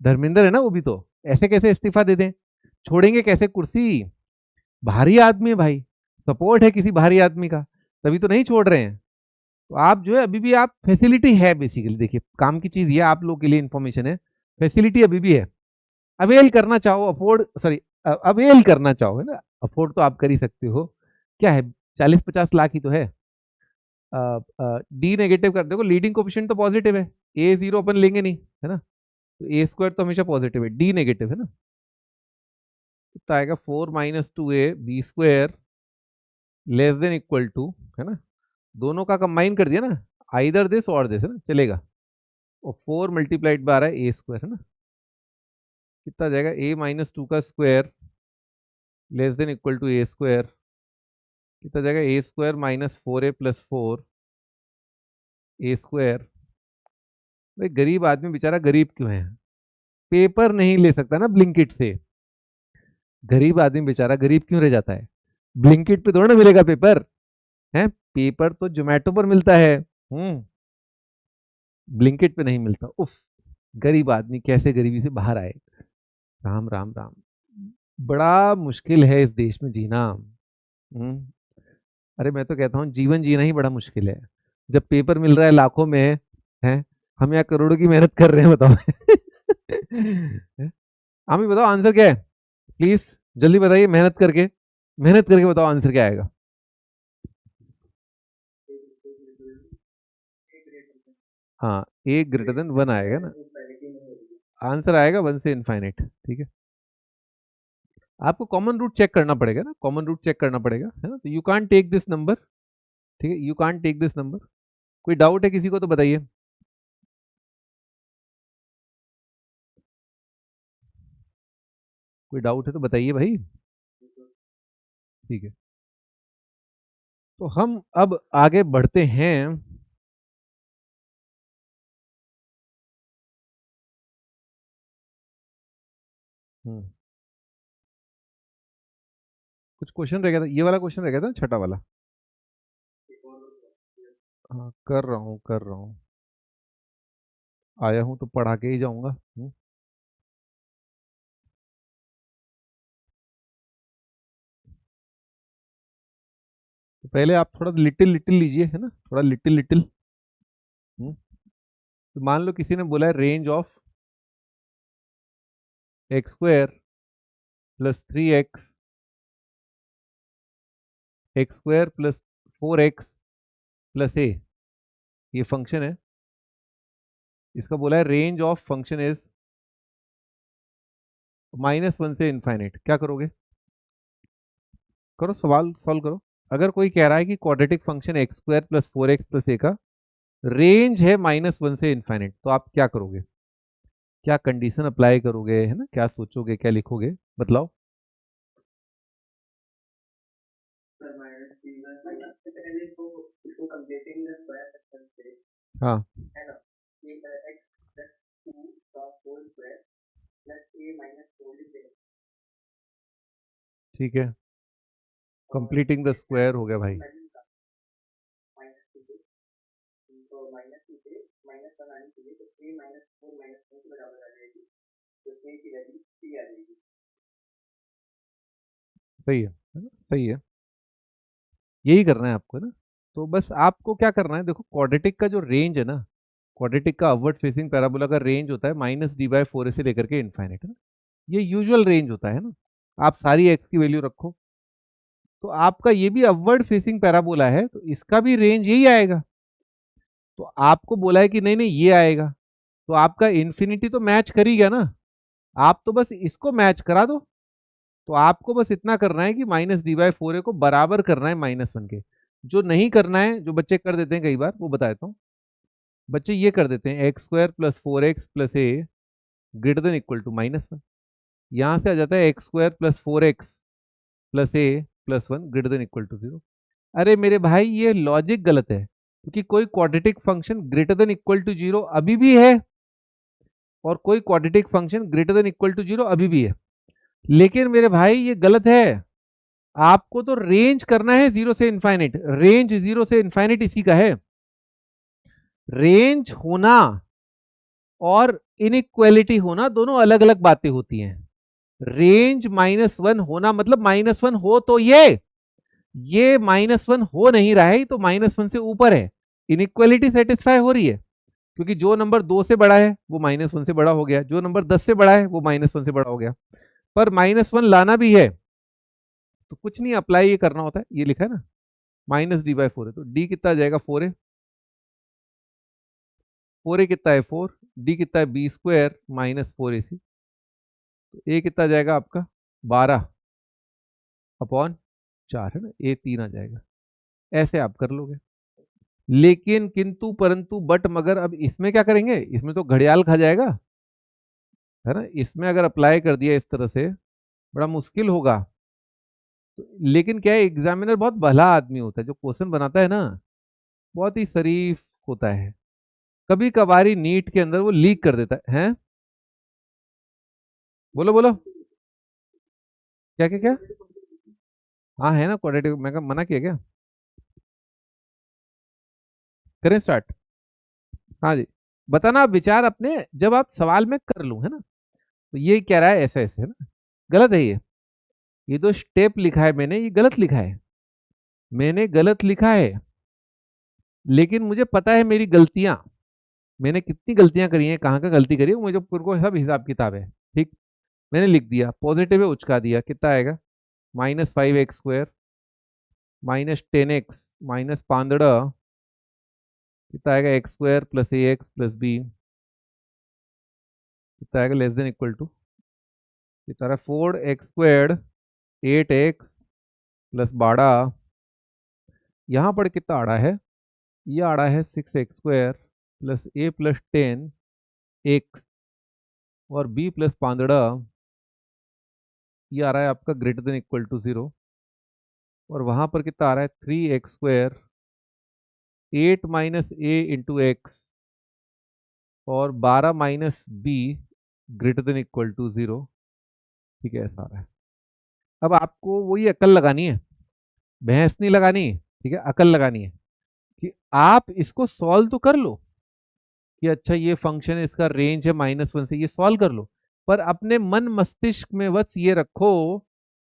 धर्मेंद्र है ना वो भी, तो ऐसे कैसे इस्तीफा दे दें? छोड़ेंगे कैसे कुर्सी? भारी आदमी है भाई, सपोर्ट है किसी भारी आदमी का, तभी तो नहीं छोड़ रहे हैं। तो आप जो है अभी भी आप फैसिलिटी है, बेसिकली देखिए काम की चीज ये आप लोगों के लिए इंफॉर्मेशन है, फैसिलिटी अभी भी है। अवेल करना चाहो, अफोर्ड सॉरी अवेल करना चाहो, है ना, अफोर्ड तो आप कर ही सकते हो। क्या है, 40-50 लाख ही तो है। डी नेगेटिव कर देखो, लीडिंग कोफिशिएंट तो पॉजिटिव है, ए जीरो अपन लेंगे नहीं, है ना, तो ए स्क्वायर तो हमेशा पॉजिटिव है, डी नेगेटिव है ना। कितना आएगा? 4 minus 2a b square less than equal to, है ना, दोनों का कंबाइन कर दिया ना, आइदर दिस और दिस, है ना, चलेगा। और 4 मल्टीप्लाइड बाय ए स्क्वायर, है ना। कितना जाएगा? ए माइनस 2 का square less than equal to a square. कितना जाएगा? A square minus 4a plus 4 a square. भाई गरीब आदमी बेचारा गरीब क्यों है? पेपर नहीं ले सकता ना ब्लिंकिट से, गरीब आदमी बेचारा गरीब क्यों रह जाता है? ब्लिंकिट पे थोड़ा ना मिलेगा पेपर, है, पेपर तो जोमेटो पर मिलता है। ब्लिंकिट पे नहीं मिलता। उफ, गरीब आदमी कैसे गरीबी से बाहर आए? राम राम राम। बड़ा मुश्किल है इस देश में जीना। हम्म, अरे मैं तो कहता हूँ जीवन जीना ही बड़ा मुश्किल है, जब पेपर मिल रहा है लाखों में, है, हम यहाँ करोड़ों की मेहनत कर रहे हैं, बताओ। हैं? आप ही बताओ आंसर क्या है, प्लीज जल्दी बताइए, मेहनत करके बताओ आंसर क्या आएगा। हाँ, ए ग्रेटर देन वन आएगा ना, आंसर आएगा 1 से इनफाइनाइट। ठीक है, आपको कॉमन रूट चेक करना पड़ेगा ना, कॉमन रूट चेक करना पड़ेगा, है ना। तो you can't take this number, ठीक है, you can't take this number. कोई डाउट है किसी को तो बताइए। कोई डाउट है तो बताइए भाई। ठीक है, तो हम अब आगे बढ़ते हैं। कुछ क्वेश्चन रह गया था, ये वाला क्वेश्चन रह गया था, छठा वाला। हाँ कर रहा हूँ, आया हूँ तो पढ़ा के ही जाऊंगा। तो पहले आप थोड़ा लिटिल लिटिल लीजिए, है ना, थोड़ा लिटिल लिटिल। तो मान लो किसी ने बोला है range of x square plus 3x x square plus 4x plus a, ये फंक्शन है। इसका बोला है रेंज ऑफ फंक्शन इज -1 से इनफाइनाइट। क्या करोगे? करो, सवाल सॉल्व करो। अगर कोई कह रहा है कि quadratic function x square plus 4x plus a का रेंज है -1 से इनफाइनाइट, तो आप क्या करोगे? क्या कंडीशन अप्लाई करोगे, है ना, क्या सोचोगे, क्या लिखोगे, बतलाओ। हाँ, ठीक है, कंप्लीटिंग द स्क्वायर हो गया भाई। सही है ना? सही है, यही करना है आपको ना। तो बस आपको क्या करना है, देखो क्वाड्रेटिक का जो रेंज है ना, क्वाड्रेटिक का अपवर्ड फेसिंग पैराबोला का रेंज होता है -d/4 से लेकर के इनफाइनाइट, है ना। ये यूजुअल रेंज होता है ना। आप सारी एक्स की वैल्यू रखो, तो आपका ये भी अपवर्ड फेसिंग पैराबोला है, तो इसका भी रेंज यही आएगा। तो आपको बोला है कि नहीं नहीं ये आएगा, तो आपका इन्फिनिटी तो मैच कर ही गया ना। आप तो बस इसको मैच करा दो। तो आपको बस इतना करना है कि -d/4 को बराबर करना है -1 के। जो नहीं करना है, जो बच्चे कर देते हैं कई बार, वो बता देता हूँ। बच्चे ये कर देते हैं x square plus 4x plus a greater than equal to -1। यहाँ से आ जाता है x square plus 4x plus a plus 1 greater than equal to 0। अरे मेरे भाई, ये लॉजिक गलत है, क्योंकि कोई quadratic function greater than equal to 0 अभी भी है, और कोई quadratic function greater than equal to 0 अभी भी है। लेकिन मेरे भाई ये गलत है। आपको तो रेंज करना है 0 से इनफाइनाइट, रेंज 0 से इनफाइनाइट इसी का है। रेंज होना और इनइक्वालिटी होना दोनों अलग अलग बातें होती हैं। रेंज -1 होना मतलब -1 हो तो ये -1 हो नहीं रहा है, तो -1 से ऊपर है, इनइक्वालिटी सेटिस्फाई हो रही है। क्योंकि जो नंबर 2 से बड़ा है वो -1 से बड़ा हो गया, जो नंबर 10 से बड़ा है वो -1 से बड़ा हो गया। पर -1 लाना भी है तो कुछ नहीं, अप्लाई ये करना होता है, ये लिखा है ना, -d/4 है, तो d कितना आ जाएगा 4a, 4a कितना है 4, d कितना है b² -4ac, तो a कितना आ जाएगा आपका 12/4, है ना, a 3 आ जाएगा। ऐसे आप कर लोगे। लेकिन किंतु परंतु बट मगर, अब इसमें क्या करेंगे, इसमें तो घड़ियाल खा जाएगा, है ना। इसमें अगर अप्लाई कर दिया इस तरह से बड़ा मुश्किल होगा। तो लेकिन क्या है, एग्जामिनर बहुत भला आदमी होता है, जो क्वेश्चन बनाता है ना बहुत ही शरीफ होता है। कभी कभारी नीट के अंदर वो लीक कर देता है? बोलो बोलो, क्या क्या क्या। हाँ है ना क्वाड्रेटिक, मैं मना किया क्या? करें स्टार्ट। हाँ जी, बताना आप विचार अपने, जब आप सवाल में कर लूं, है ना। तो ये कह रहा है ऐसा ऐसे, है ना, गलत है ये तो स्टेप लिखा है मैंने, ये गलत लिखा है, मैंने गलत लिखा है। लेकिन मुझे पता है मेरी गलतियां, मैंने कितनी गलतियां करी हैं, कहाँ का गलती करी है, मुझे पूरे को सब हिसाब किताब है। ठीक, मैंने लिख दिया, पॉजिटिव है उचका दिया, कितना आएगा -5x² -10x -15 कितना आएगा x² plus ax plus b, कितना आएगा लेस देन इक्वल टू, कितना रहा 4x² 8x प्लस 12, यहाँ पर कितना आ रहा है, ये आ रहा है 6x² plus a plus 10 x और b प्लस 15, ये आ रहा है आपका ग्रेटर देन इक्वल टू 0। और वहां पर कितना आ रहा है 3x² 8 माइनस ए इंटू एक्स और 12 minus b greater than equal to 0। ठीक है, ऐसा आ रहा है। अब आपको वही अकल लगानी है, भैंस नहीं लगानी, ठीक है, अकल लगानी है कि आप इसको सॉल्व तो कर लो कि अच्छा ये फंक्शन इसका रेंज है -1 से, ये सॉल्व कर लो, पर अपने मन मस्तिष्क में बस ये रखो,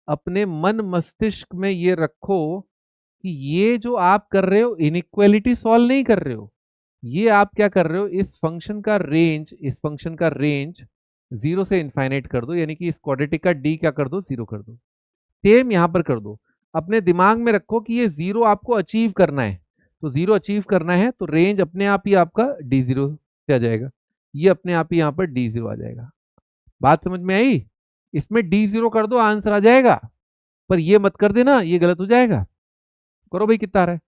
अपने मन मस्तिष्क में ये रखो कि ये जो आप कर रहे हो इनइक्वालिटी सॉल्व नहीं कर रहे हो, ये आप क्या कर रहे हो, इस फंक्शन का रेंज 0 से इनफाइनाइट कर दो, यानी कि इस क्वाड्रेटिक का डी क्या कर दो, 0 कर दो। सेम यहां पर कर दो, अपने दिमाग में रखो कि ये 0 आपको अचीव करना है, तो 0 अचीव करना है तो रेंज अपने आप ही आपका D0 से आ जाएगा, ये अपने आप ही यहाँ पर D0 आ जाएगा। बात समझ में आई? इसमें D0 कर दो, आंसर आ जाएगा, पर ये मत कर देना, ये गलत हो जाएगा। करो भाई, कितना आ रहा है,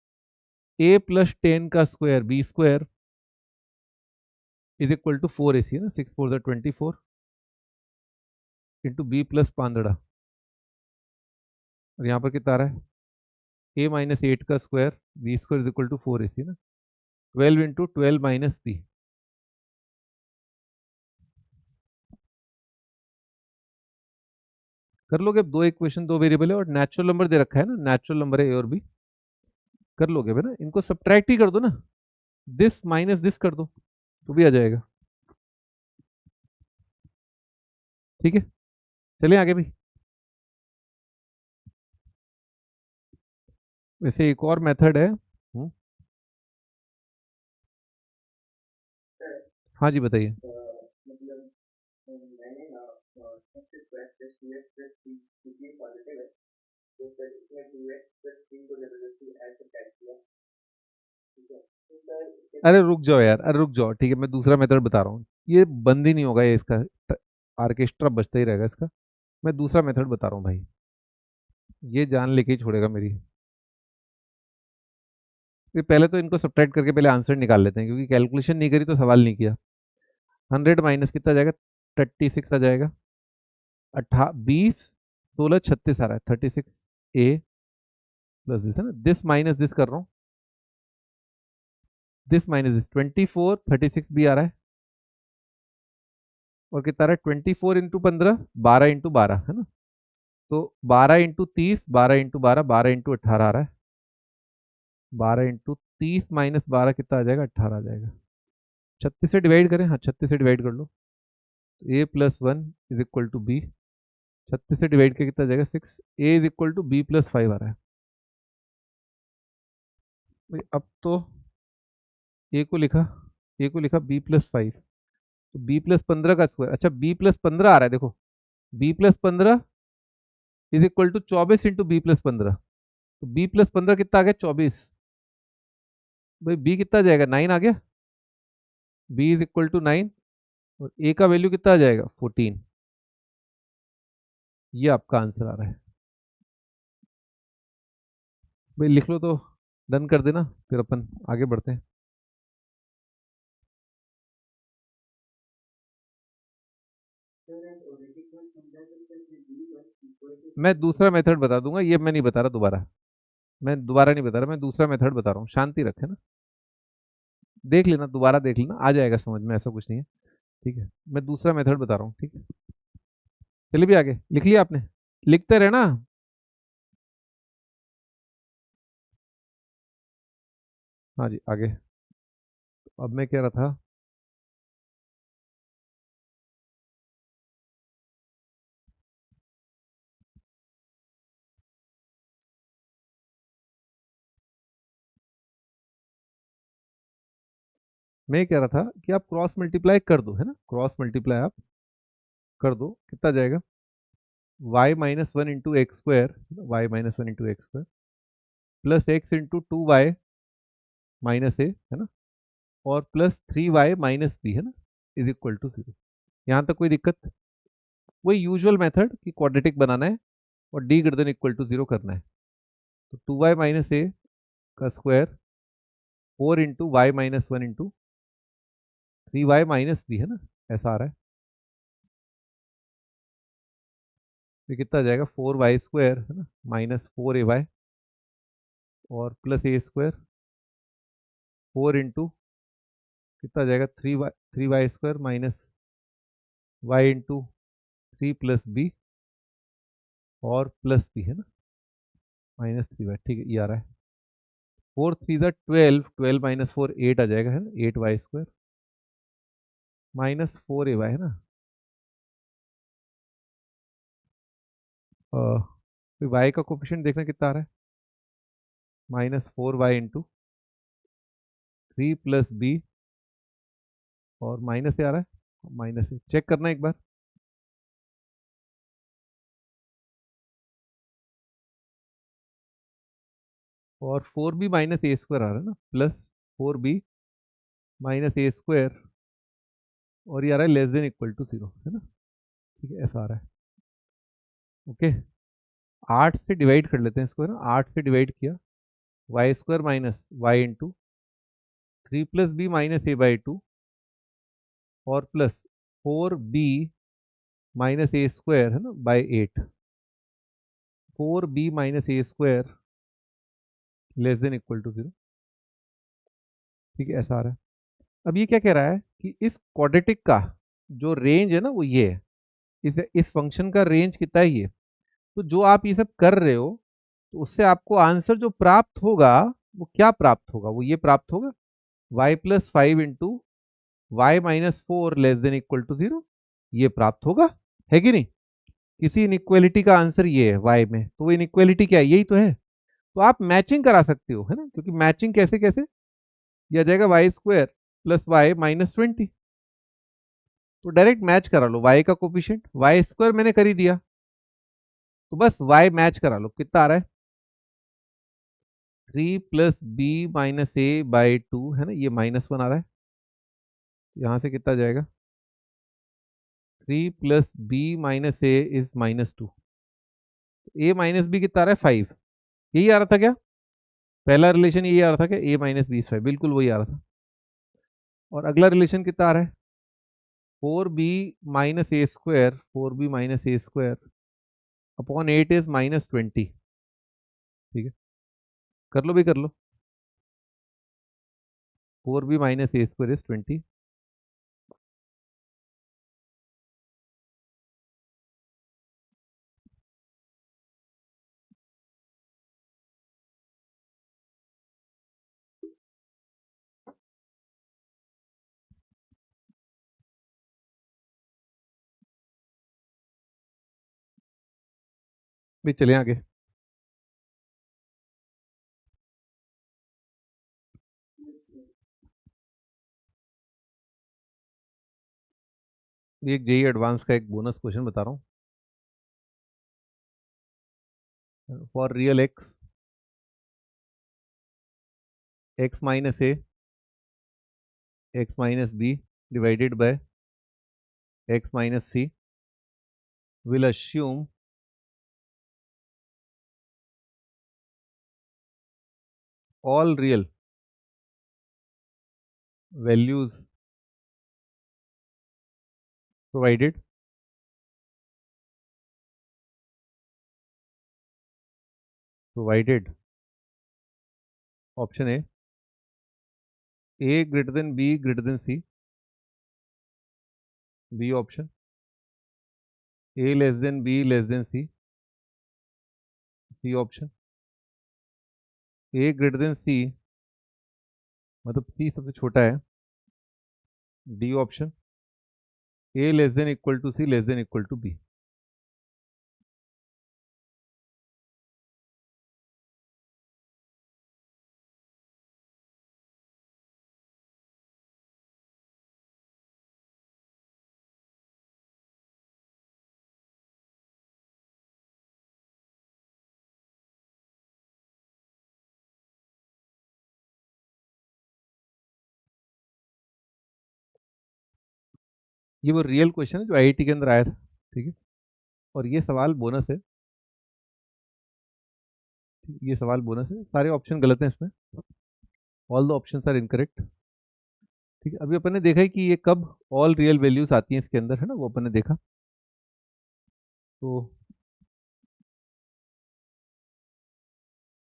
a+10 का square b square is equal to 4ac है ना, 6 4 24 इंटू b+15, और यहाँ पर कितना आ रहा है, a-8 का square b square is equal to 4ac ना, 12 इंटू 12 माइनस b। कर लोगे? अब दो इक्वेशन, दो वेरिएबल है और नेचुरल नंबर दे रखा है ना, नेचुरल नंबर है ए और बी, कर लोगे ना, इनको सब्ट्रैक्ट ही कर दो ना, दिस माइनस दिस कर दो तो भी आ जाएगा। ठीक है, चलिए आगे भी। वैसे एक और मेथड है। हाँ जी, बताइए। अरे रुक जाओ यार, अरे रुक जाओ, ठीक है, मैं दूसरा मेथड बता रहा हूँ, ये बंद ही नहीं होगा, ये इसका ऑर्केस्ट्रा बजता ही रहेगा इसका। मैं दूसरा मेथड बता रहा हूँ भाई, ये जान लेके ही छोड़ेगा मेरी। ये पहले तो इनको सब्ट्रैक्ट करके पहले आंसर निकाल लेते हैं, क्योंकि कैलकुलेशन नहीं करी तो सवाल नहीं किया। 100 माइनस कितना आ जाएगा, 36 आ जाएगा, 20 16 36 आ रहा है, 36a प्लस दिस है ना, दिस माइनस दिस कर रहा हूँ, दिस माइनस दिस 24 36b आ रहा है, और कितना आ रहा है, 24 इंटू 15 12 इंटू 12 है ना, तो 12 इंटू 30 12 इंटू 12 12 इंटू 18 आ रहा है, 12 इंटू 30 माइनस 12 कितना आ जाएगा, 18 आ जाएगा। 36 से डिवाइड करें, हाँ 36 से डिवाइड कर लो, a+1 is equal to b, 36 से डिवाइड के कितना जाएगा, 6, a is equal to b+5 आ रहा है। भाई अब तो a को लिखा b+5, तो b+15 का स्क्वायर, अच्छा b+15 आ रहा है, देखो b+15 is equal to 24 into b+15, तो b+15 कितना आ गया, 24, भाई b कितना आ जाएगा, 9 आ गया, b इज इक्वल टू 9, और a का वैल्यू कितना आ जाएगा, 14, ये आपका आंसर आ रहा है। भाई लिख लो तो डन कर देना, फिर अपन आगे बढ़ते हैं। मैं दूसरा मेथड बता दूंगा, ये मैं नहीं बता रहा दोबारा, मैं दोबारा नहीं बता रहा, मैं दूसरा मेथड बता रहा हूँ, शांति रखे ना, देख लेना, दोबारा देख लेना, आ जाएगा समझ में, ऐसा कुछ नहीं है। ठीक है, मैं दूसरा मेथड बता रहा हूँ, ठीक है, चलिए भी आगे, लिख लिया आपने, लिखते रहना। हाँ जी, आगे। अब मैं कह रहा था, मैं कह रहा था कि आप क्रॉस मल्टीप्लाई कर दो, है ना, क्रॉस मल्टीप्लाई आप कर दो, कितना जाएगा, y-1 into x square, y-1 into x square plus x into 2y minus a, है ना, और प्लस 3y माइनस बी, है ना, इज इक्वल टू 0। यहाँ तक कोई दिक्कत? वही यूजुअल मेथड कि क्वाड्रेटिक बनाना है और d greater than equal to 0 करना है, तो 2y माइनस ए का square 4 into y-1 into 3y minus b, है ना, ऐसा आ रहा है, तो कितना आ जाएगा, 4y स्क्वायर, है ना, माइनस 4ay और प्लस ए स्क्वायर 4 इंटू कितना आ जाएगा, 3y square minus y into 3 plus b और प्लस बी है ना, -3y, ठीक है, ये आ रहा है। 4 3 12, 12 - 4 8 आ जाएगा है ना, 8y² -4ay है ना। y का कोफिशिएंट देखना कितना आ रहा है, -4y इंटू 3 + b और माइनस से आ रहा है, माइनस से चेक करना एक बार। और 4b - a² आ रहा है ना, प्लस 4b - a² और ये आ रहा है <<0 है ना, ठीक है, ऐसा आ रहा है। ओके, 8 से डिवाइड कर लेते हैं इसको है ना, 8 से डिवाइड किया, y² minus y into 3 + b - a/2 और प्लस 4b - a² है ना बाय 8, 4b - a² <<0 ठीक है, ऐसा आ रहा है। अब ये क्या कह रहा है कि इस क्वाड्रेटिक का जो रेंज है ना वो ये है, इस फंक्शन का रेंज कितना है ये। तो जो आप ये सब कर रहे हो तो उससे आपको आंसर जो प्राप्त होगा वो क्या प्राप्त होगा, वो ये प्राप्त होगा y+5 इंटू y-4 <<0 ये प्राप्त होगा, है कि नहीं। किसी इनइक्वालिटी का आंसर ये है y में, तो वो इनइक्वालिटी क्या है, यही तो है। तो आप मैचिंग करा सकते हो है ना, क्योंकि मैचिंग कैसे कैसे, ये आ जाएगा y² + y -20, तो डायरेक्ट मैच करा लो y का कोफिशिएंट, y² मैंने कर ही दिया, तो बस y मैच करा लो, कितना आ रहा है 3 + b - a/2 है ना, ये -1 आ रहा है, यहाँ से कितना जाएगा 3 + b - a is -2, a - b कितना आ रहा है 5, यही आ रहा था क्या, पहला रिलेशन यही आ रहा था क्या, a - b is 5, बिल्कुल वही आ रहा था। और अगला रिलेशन कितना आ रहा है 4b - a² 4b - a² upon 8 is -20, ठीक है, कर लो भी कर लो, 4b - a² इज 20। भी चले आगे, एक जेई एडवांस का एक बोनस क्वेश्चन बता रहा हूँ। For real x x - a x - b divided by x - c will assume all real values provided option a greater than b greater than c, b option a less than b less than c, c option a greater than c मतलब c सबसे छोटा है, d option a less than equal to c less than equal to b। ये वो real question है जो IIT के अंदर आया था, ठीक है, और ये सवाल बोनस है, ये सवाल बोनस है, सारे ऑप्शन गलत हैं इसमें, all the options are incorrect, ठीक है। अभी अपन ने देखा है कि ये कब ऑल रियल वैल्यूज आती हैं इसके अंदर है ना, वो अपन ने देखा। तो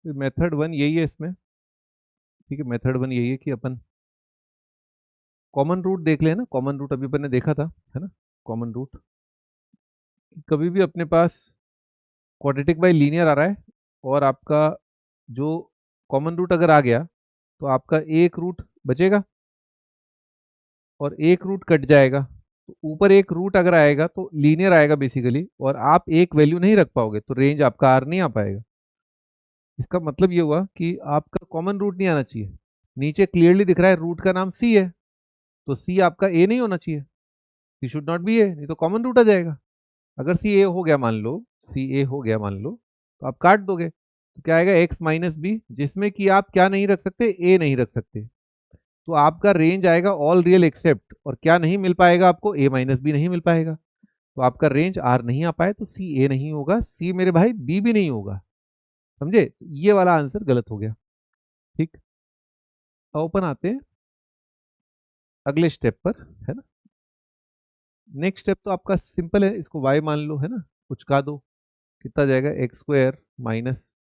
मेथड 1 यही है इसमें, ठीक है, मेथड 1 यही है कि अपन कॉमन रूट देख लें ना, कॉमन रूट अभी अपन ने देखा था है ना, कॉमन रूट कभी भी अपने पास क्वाड्रेटिक बाई लीनियर आ रहा है, और आपका जो कॉमन रूट अगर आ गया तो आपका एक रूट बचेगा और एक रूट कट जाएगा, तो ऊपर एक रूट अगर आएगा तो लीनियर आएगा बेसिकली, और आप एक वैल्यू नहीं रख पाओगे तो रेंज आपका आर नहीं आ पाएगा। इसका मतलब ये हुआ कि आपका कॉमन रूट नहीं आना चाहिए। नीचे क्लियरली दिख रहा है रूट का नाम सी है, तो सी आपका ए नहीं होना चाहिए, सी शुड नॉट बी ए, नहीं तो कॉमन रूट आ जाएगा। अगर सी ए हो गया मान लो, सी ए हो गया मान लो, तो आप काट दोगे तो क्या आएगा एक्स माइनस बी, जिसमें कि आप क्या नहीं रख सकते, ए नहीं रख सकते, तो आपका रेंज आएगा ऑल रियल एक्सेप्ट, और क्या नहीं मिल पाएगा आपको, ए माइनस बी नहीं मिल पाएगा, तो आपका रेंज आर नहीं आ पाए तो सी ए नहीं होगा, सी मेरे भाई बी भी नहीं होगा। समझे? तो ये वाला आंसर गलत हो गया। ठीक, ओपन आते हैं अगले स्टेप पर, है ना। नेक्स्ट स्टेप तो आपका सिंपल है, इसको y मान लो, है ना, कुछ का दो, कितना जाएगा x square minus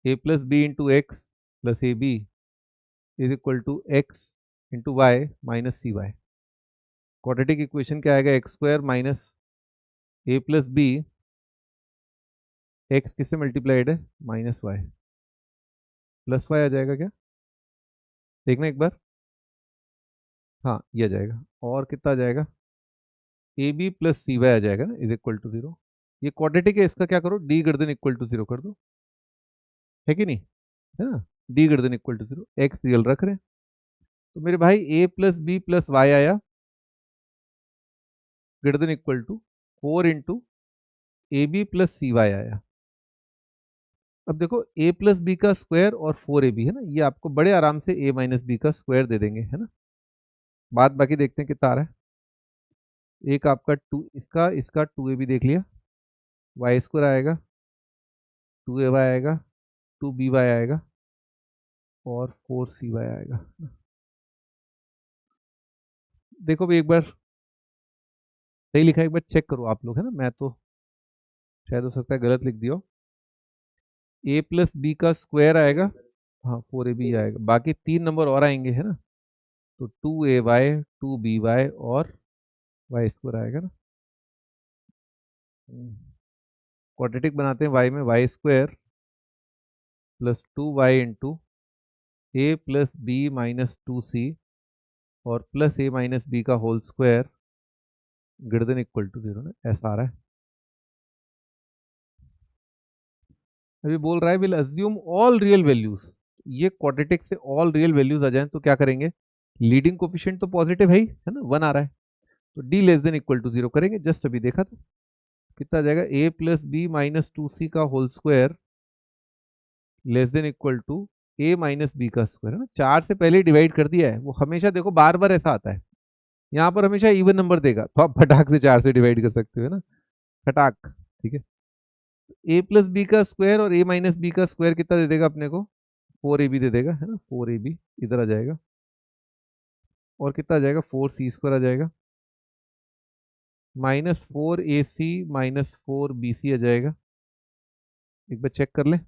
a plus b into x plus a b is equal to x into y minus c y. Quadratic equation क्या आएगा, x square minus a plus b, x किससे मल्टीप्लाइड है, माइनस वाई, प्लस वाई आ जाएगा क्या, देखना एक बार, हाँ ये आ जाएगा, और कितना आ जाएगा a b plus c y आ जाएगा ना, इज इक्वल टू जीरो। ये क्वाड्रेटिक है, इसका क्या करो, D greater than equal to zero कर दो, है कि नहीं, है ना, D greater than equal to zero, x real रख रहे हैं, तो मेरे भाई a plus b plus y आया greater than equal to 4 into a b plus c y आया। अब देखो ए प्लस बी का स्क्वायर और 4ab है ना, ये आपको बड़े आराम से ए माइनस बी का स्क्वायर दे देंगे, है ना। बात बाकी देखते हैं कितना आ रहा है, एक आपका टू, इसका इसका 2ab देख लिया, वाई स्क्वायर आएगा, 2ay आएगा, 2by आएगा, और 4cy आएगा। देखो भी एक बार सही लिखा है, एक बार चेक करो आप लोग, है ना, मैं तो शायद हो सकता है गलत लिख दिया, ए प्लस बी का स्क्वायर आएगा, हाँ 4ab आएगा, बाकी 3 नंबर और आएंगे, है ना, तो 2ay 2by और वाई स्क्वायर आएगा ना। क्वाड्रेटिक बनाते हैं वाई में, y square plus 2y into a plus b minus 2c और प्लस ए माइनस बी का whole square greater than equal to zero ना, ऐसा आ रहा है। अभी बोल रहा है will assume all real values, ये क्वाड्रेटिक से ऑल रियल वैल्यूज आ जाए तो क्या करेंगे, लीडिंग कोफिशिएंट तो पॉजिटिव है ना, 1 आ रहा है, तो d less than equal to zero करेंगे, जस्ट अभी देखा था, कितना आ जाएगा ए प्लस बी माइनस 2c का whole square less than equal to a minus b का स्क्वायर, है ना, 4 से पहले डिवाइड कर दिया है, वो हमेशा देखो बार बार ऐसा आता है, यहाँ पर हमेशा इवन नंबर देगा तो आप फटाक से 4 से डिवाइड कर सकते हो, है ना, फटाक। ठीक है, ए प्लस बी का स्क्वायर और ए माइनस बी का स्क्वायर कितना दे देगा अपने को, 4ab दे देगा, है ना, 4ab इधर आ जाएगा, और कितना आ जाएगा 4c² आ जाएगा, माइनस 4ac माइनस 4bc आ जाएगा, एक बार चेक कर ले,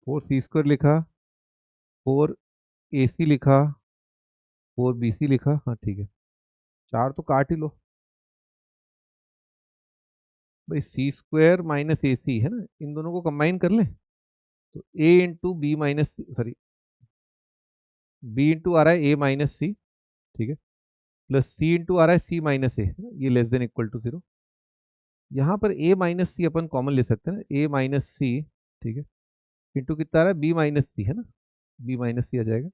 फोर सी स्क्वायर लिखा, 4ac लिखा, 4bc लिखा, हाँ ठीक है, 4 तो काट ही लो भाई, c² माइनस ac है ना, इन दोनों को कंबाइन कर ले, तो a into b minus sorry b into आ रहा है a माइनस सी, ठीक है, प्लस c इंटू आ रहा है c माइनस ए, ये less than equal to zero, यहाँ पर a माइनस सी अपन कॉमन ले सकते हैं ना, a माइनस सी, ठीक है, इंटू कितना आ रहा है b माइनस सी, है ना, b माइनस सी आ जाएगा,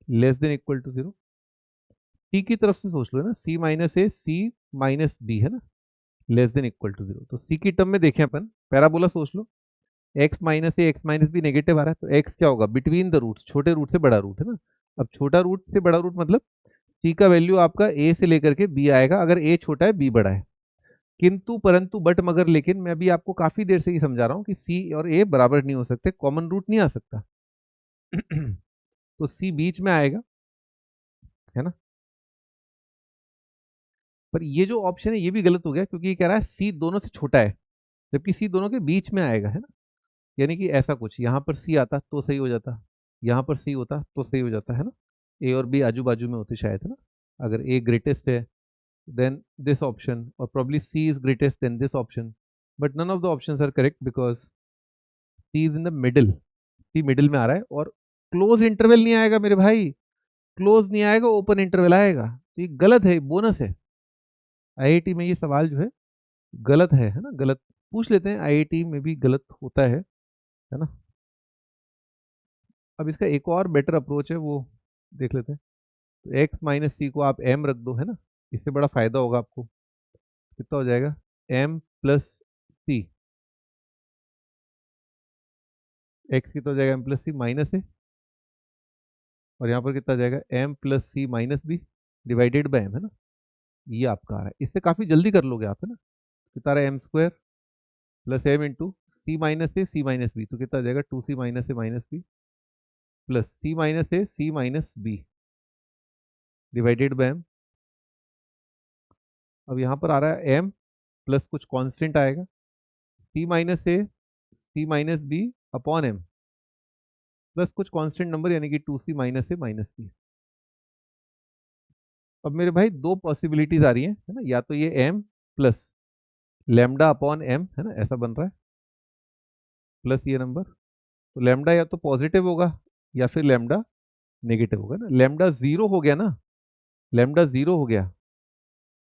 less than equal to zero, t की तरफ से सोच लो ना, c minus a c minus b, है ना, less than equal to zero, तो c की टर्म में देखें अपन, पैराबोला सोच लो, x minus a x minus b negative आ रहा है, तो x क्या होगा, बिटवीन द रूट, छोटे रूट से बड़ा रूट, है ना, अब छोटा रूट से बड़ा रूट मतलब c का वैल्यू आपका a से लेकर के b आएगा, अगर a छोटा है b बड़ा है, किंतु परंतु बट मगर लेकिन मैं भी आपको काफी देर से ही समझा रहा हूँ कि c और a बराबर नहीं हो सकते, कॉमन रूट नहीं आ सकता तो c बीच में आएगा, है ना, पर ये जो ऑप्शन है ये भी गलत हो गया, क्योंकि ये कह रहा है c दोनों से छोटा है, जबकि c दोनों के बीच में आएगा, है ना, यानी कि ऐसा कुछ यहाँ पर c आता तो सही हो जाता, यहाँ पर c होता तो सही हो जाता, है ना, ए और बी आजू बाजू में होते शायद, है ना। अगर ए ग्रेटेस्ट है देन दिस ऑप्शन, और probably c is greatest than this option, but none of the options are correct because c is in the middle. C middle में आ रहा है और क्लोज इंटरवल नहीं आएगा मेरे भाई, क्लोज नहीं आएगा, ओपन इंटरवल आएगा, तो ये गलत है, बोनस है। आईआईटी में ये सवाल जो है गलत है ना, गलत पूछ लेते हैं, आईआईटी में भी गलत होता है ना। अब इसका एक और बेटर अप्रोच है, वो देख लेते हैं। तो एक्स माइनस सी को आप एम रख दो, है ना, इससे बड़ा फायदा होगा आपको। कितना हो जाएगा, एम प्लस सी, एक्स कितना हो जाएगा, एम प्लस सी माइनस है, और यहाँ पर कितना आ जाएगा, m plus c minus b divided by m, है ना। ये आपका आ रहा है, इससे काफ़ी जल्दी कर लोगे आप, है ना। कितना आ रहा है, m square plus m into c minus a c minus b, तो कितना आ जाएगा, two c minus a minus b plus c minus a c minus b divided by m. अब यहाँ पर आ रहा है एम प्लस कुछ कांस्टेंट आएगा, c minus a c minus b upon m plus कुछ कांस्टेंट नंबर यानी कि two c minus a minus b. अब मेरे भाई दो पॉसिबिलिटीज आ रही हैं, है ना, या तो ये m plus lambda upon m, है ना, ऐसा बन रहा है, प्लस ये नंबर, तो लेमडा या तो पॉजिटिव होगा या फिर लेमडा नेगेटिव होगा ना। लेमडा जीरो हो गया ना, लेमडा जीरो हो गया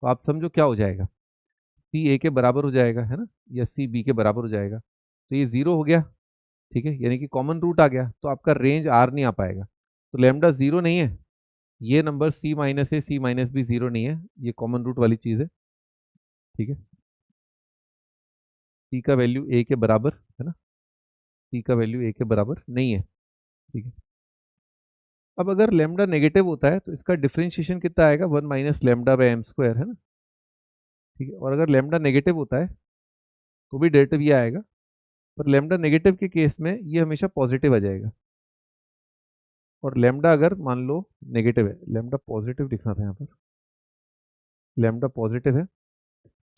तो आप समझो क्या हो जाएगा, सी ए के बराबर हो जाएगा, है ना, या सी बी के बराबर हो जाएगा, तो ये जीरो हो गया, ठीक है, यानी कि कॉमन रूट आ गया, तो आपका रेंज आर नहीं आ पाएगा। तो लेमडा जीरो नहीं है, ये number C minus a c minus B zero नहीं है, ये कॉमन रूट वाली चीज है, ठीक है। सी का वैल्यू ए के बराबर, है ना, सी का वैल्यू ए के बराबर नहीं है, ठीक है। अब अगर लेमडा नेगेटिव होता है तो इसका डिफरेंशिएशन कितना आएगा, one minus lambda by m square, है ना, ठीक है। और अगर लेमडा नेगेटिव होता है तो भी डेरिवेटिव ये आएगा, पर लेमडा नेगेटिव के केस में ये हमेशा पॉजिटिव आ जाएगा, और लेमडा अगर मान लो नेगेटिव है, लेमडा पॉजिटिव लिखना था यहाँ पर, लेमडा पॉजिटिव है,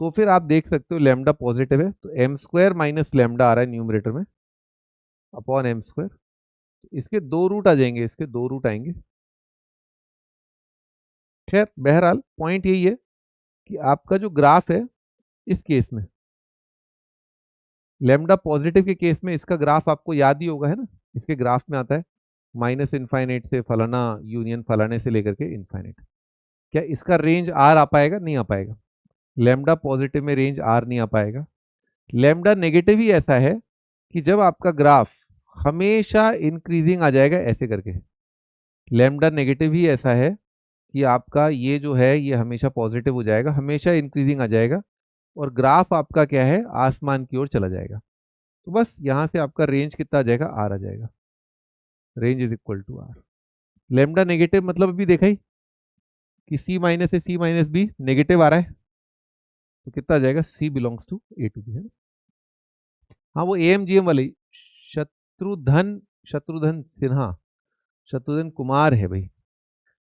तो फिर आप देख सकते हो लेमडा पॉजिटिव है तो एम स्क्वायर माइनस लेमडा आ रहा है न्यूमरेटर में अपॉन एम स्क्वायर, इसके दो रूट आ जाएंगे, इसके दो रूट आएंगे। खैर बहरहाल पॉइंट यही है कि आपका जो ग्राफ है इस केस में, लेमडा पॉजिटिव के केस में इसका ग्राफ आपको याद ही होगा, है ना, इसके ग्राफ में आता है माइनस इनफाइनाइट से फलाना यूनियन फलाने से लेकर के इनफाइनाइट। क्या इसका रेंज आर आ पाएगा, नहीं आ पाएगा, लेमडा पॉजिटिव में रेंज आर नहीं आ पाएगा। लेमडा नेगेटिव ही ऐसा है कि जब आपका ग्राफ हमेशा इंक्रीजिंग आ जाएगा ऐसे करके, लेमडा नेगेटिव ही ऐसा है कि आपका ये जो है ये हमेशा पॉजिटिव हो जाएगा, हमेशा इंक्रीजिंग आ जाएगा, और ग्राफ आपका क्या है, आसमान की ओर चला जाएगा। तो बस यहाँ से आपका रेंज कितना आ जाएगा, आर आ जाएगा, range is equal to R. Lambda negative मतलब अभी देखा ही कि सी माइनस है सी माइनस बी नेगेटिव आ रहा है, तो कितना आ जाएगा, c belongs to a to b, है ना। हाँ वो एएमजीएम वाले, शत्रुधन, शत्रुधन सिन्हा, शत्रुधन कुमार है भाई,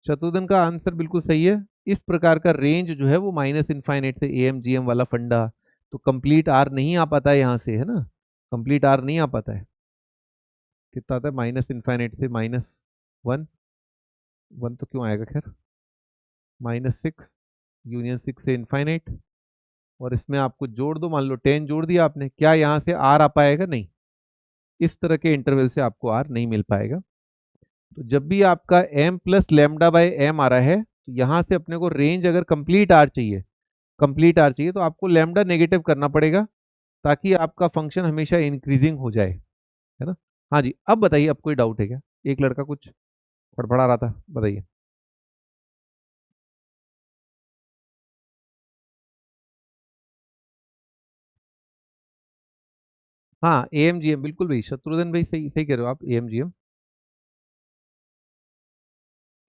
शत्रुधन का आंसर बिल्कुल सही है। इस प्रकार का रेंज जो है वो माइनस इनफाइनाइट से एएमजीएम वाला फंडा, तो कंप्लीट आर नहीं आ पाता है यहाँ से, है ना, कंप्लीट आर नहीं आ पाता है। कितना आता है, माइनस इनफाइनाइट से माइनस वन, वन तो क्यों आएगा, खैर माइनस सिक्स यूनियन सिक्स से इनफाइनाइट, और इसमें आपको जोड़ दो, मान लो 10 जोड़ दिया आपने, क्या यहाँ से आर आ पाएगा, नहीं, इस तरह के इंटरवल से आपको आर नहीं मिल पाएगा। तो जब भी आपका m plus lambda by m आ रहा है, तो यहाँ से अपने को रेंज अगर कंप्लीट आर चाहिए, कंप्लीट आर चाहिए, तो आपको लेमडा नेगेटिव करना पड़ेगा ताकि आपका फंक्शन हमेशा इंक्रीजिंग हो जाए, है ना। हाँ जी, अब बताइए, अब कोई डाउट है क्या, एक लड़का कुछ फड़फड़ा रहा था, बताइए। हाँ एएमजीएम बिल्कुल भाई, शत्रुघ्न भाई सही सही कह रहे हो आप, एएमजीएम,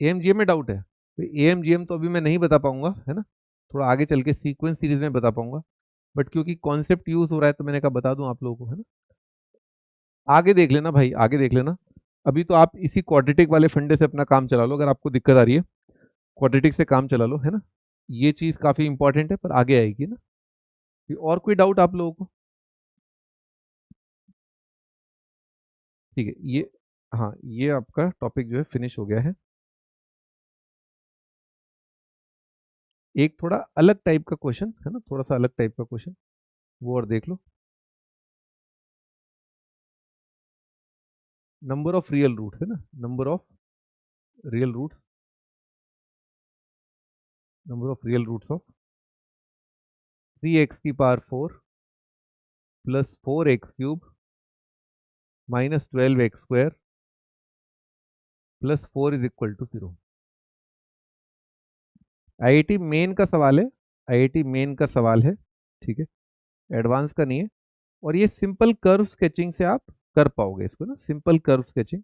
एएमजीएम में डाउट है, तो एएमजीएम तो अभी मैं नहीं बता पाऊंगा, है ना, थोड़ा आगे चल के सीक्वेंस सीरीज में बता पाऊंगा, बट क्योंकि कॉन्सेप्ट यूज हो रहा है तो मैंने कहा बता दूं आप लोगों को, है ना। आगे देख लेना भाई, आगे देख लेना, अभी तो आप इसी क्वाड्रेटिक वाले फंडे से अपना काम चला लो, अगर आपको दिक्कत आ रही है क्वाड्रेटिक से काम चला लो, है ना, ये चीज काफी इंपॉर्टेंट है, पर आगे आएगी ना। और कोई डाउट आप लोगों को, ठीक है, ये हाँ ये आपका टॉपिक जो है फिनिश हो गया है। एक थोड़ा अलग टाइप का क्वेश्चन है ना, थोड़ा सा अलग टाइप का क्वेश्चन, वो और देख लो। नंबर ऑफ रियल रूट्स है ना, number of real roots, number of real roots of 3x की power 4 plus 4x cube minus 12x² plus 4 is equal to 0। IIT main का सवाल है, आईआईटी मेन का सवाल है, ठीक है, एडवांस का नहीं है। और ये सिंपल कर्व स्केचिंग से आप कर पाओगे इसको ना, सिंपल कर्व स्केचिंग।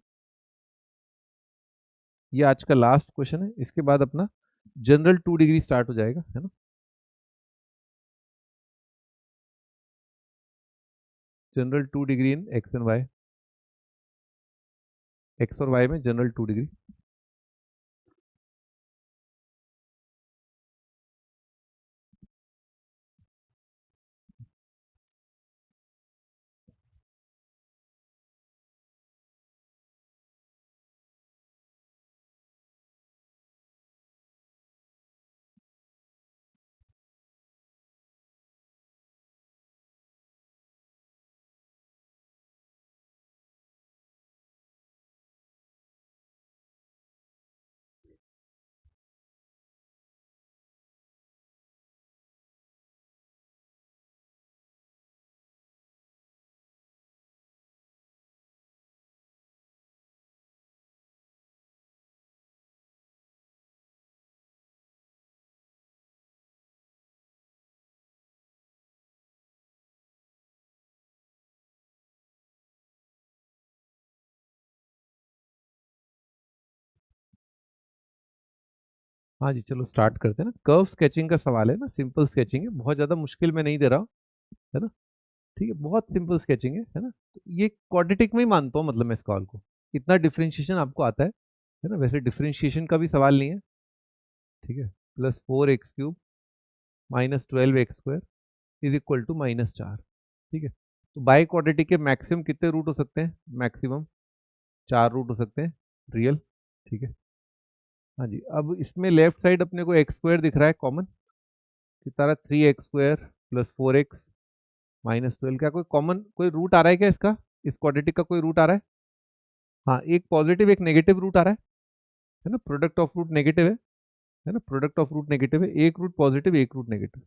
ये आज का लास्ट क्वेश्चन है, इसके बाद अपना जनरल 2 डिग्री स्टार्ट हो जाएगा, है ना। General 2 degree in x and y, x और वाई में जनरल 2 डिग्री। हाँ जी, चलो स्टार्ट करते हैं ना। कर्व स्केचिंग का सवाल है ना, सिंपल स्केचिंग है, बहुत ज़्यादा मुश्किल में नहीं दे रहा हूँ, है ना। ठीक है, बहुत सिंपल स्केचिंग है ना। तो ये क्वाड्रेटिक में ही मानता हूँ, मतलब मैं इस सवाल को, इतना डिफ्रेंशिएशन आपको आता है ना। वैसे डिफ्रेंशिएशन का भी सवाल नहीं है, ठीक है। Plus 4x³ minus 12x² is equal to -4, ठीक है। तो बाई क्वाड्रेटिक के मैक्सिमम कितने रूट हो सकते हैं? मैक्सिमम 4 रूट हो सकते हैं रियल, ठीक है। हाँ जी, अब इसमें लेफ्ट साइड अपने को x² दिख रहा है कॉमन, कितना रहा? 3x² plus 4x minus 12। क्या कोई कॉमन कोई रूट आ रहा है क्या इसका? इस क्वाड्रेटिक का कोई रूट आ रहा है? हाँ, एक पॉजिटिव एक नेगेटिव रूट आ रहा है ना। प्रोडक्ट ऑफ रूट नेगेटिव है ना, प्रोडक्ट ऑफ रूट नेगेटिव है, एक रूट पॉजिटिव एक रूट नेगेटिव।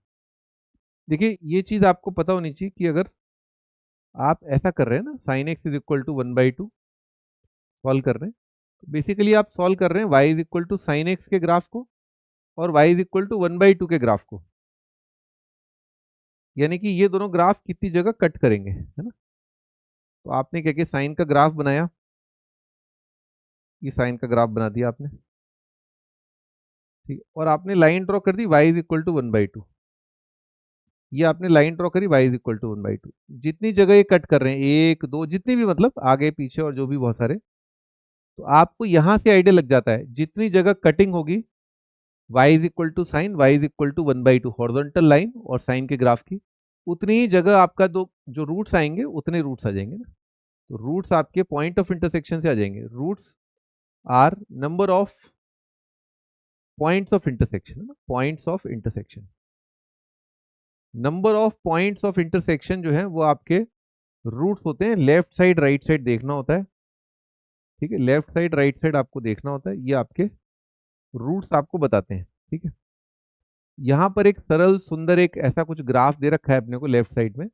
देखिए ये चीज आपको पता होनी चाहिए कि अगर आप ऐसा कर रहे हैं ना, sine x is equal to 1/2 solve कर रहे हैं, तो बेसिकली आप सॉल्व कर रहे हैं y is equal to sine x के ग्राफ को और y इज इक्वल टू 1/2 के ग्राफ को, यानी कि ये दोनों ग्राफ कितनी जगह कट करेंगे, है ना। तो आपने क्या किया, साइन का ग्राफ बनाया, ये साइन का ग्राफ बना दिया आपने, ठीक है। और आपने लाइन ड्रॉ कर दी y इज इक्वल टू 1/2, ये आपने लाइन ड्रॉ करी y इज इक्वल टू 1/2। जितनी जगह ये कट कर रहे हैं, एक दो जितनी भी, मतलब आगे पीछे और जो भी बहुत सारे, तो आपको यहां से आइडिया लग जाता है जितनी जगह कटिंग होगी y is equal to sine, y is equal to 1/2 horizontal line और साइन के ग्राफ की, उतनी ही जगह आपका दो जो रूट्स आएंगे उतने रूट्स आ जाएंगे ना। तो रूट्स आपके पॉइंट ऑफ इंटरसेक्शन से आ जाएंगे। Roots are number of points of intersection, है ना, points of intersection. Number of points of intersection जो है वो आपके रूट्स होते हैं। लेफ्ट साइड राइट साइड देखना होता है, ठीक है, लेफ्ट साइड राइट साइड आपको देखना होता है, ये आपके रूट्स आपको बताते हैं, ठीक है। यहाँ पर एक सरल सुंदर एक ऐसा कुछ ग्राफ दे रखा है अपने को लेफ्ट साइड में,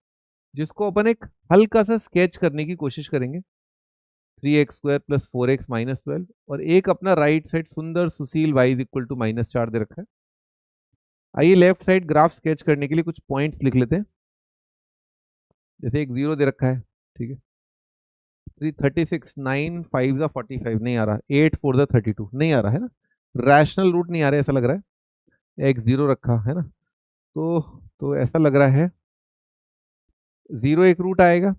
जिसको अपन एक हल्का सा स्केच करने की कोशिश करेंगे। 3x² प्लस 4x माइनस 12, और एक अपना राइट साइड सुंदर सुशील y इज इक्वल टू -4 दे रखा है। आइए लेफ्ट साइड ग्राफ स्केच करने के लिए कुछ पॉइंट्स लिख लेते हैं। जैसे एक 0 दे रखा है, ठीक है। 336 9 5 45 नहीं आ रहा, 8 4 32 नहीं आ रहा है ना, रैशनल रूट नहीं आ रहा है ऐसा लग रहा है। एक 0 रखा है ना, तो ऐसा लग रहा है 0 एक रूट आएगा,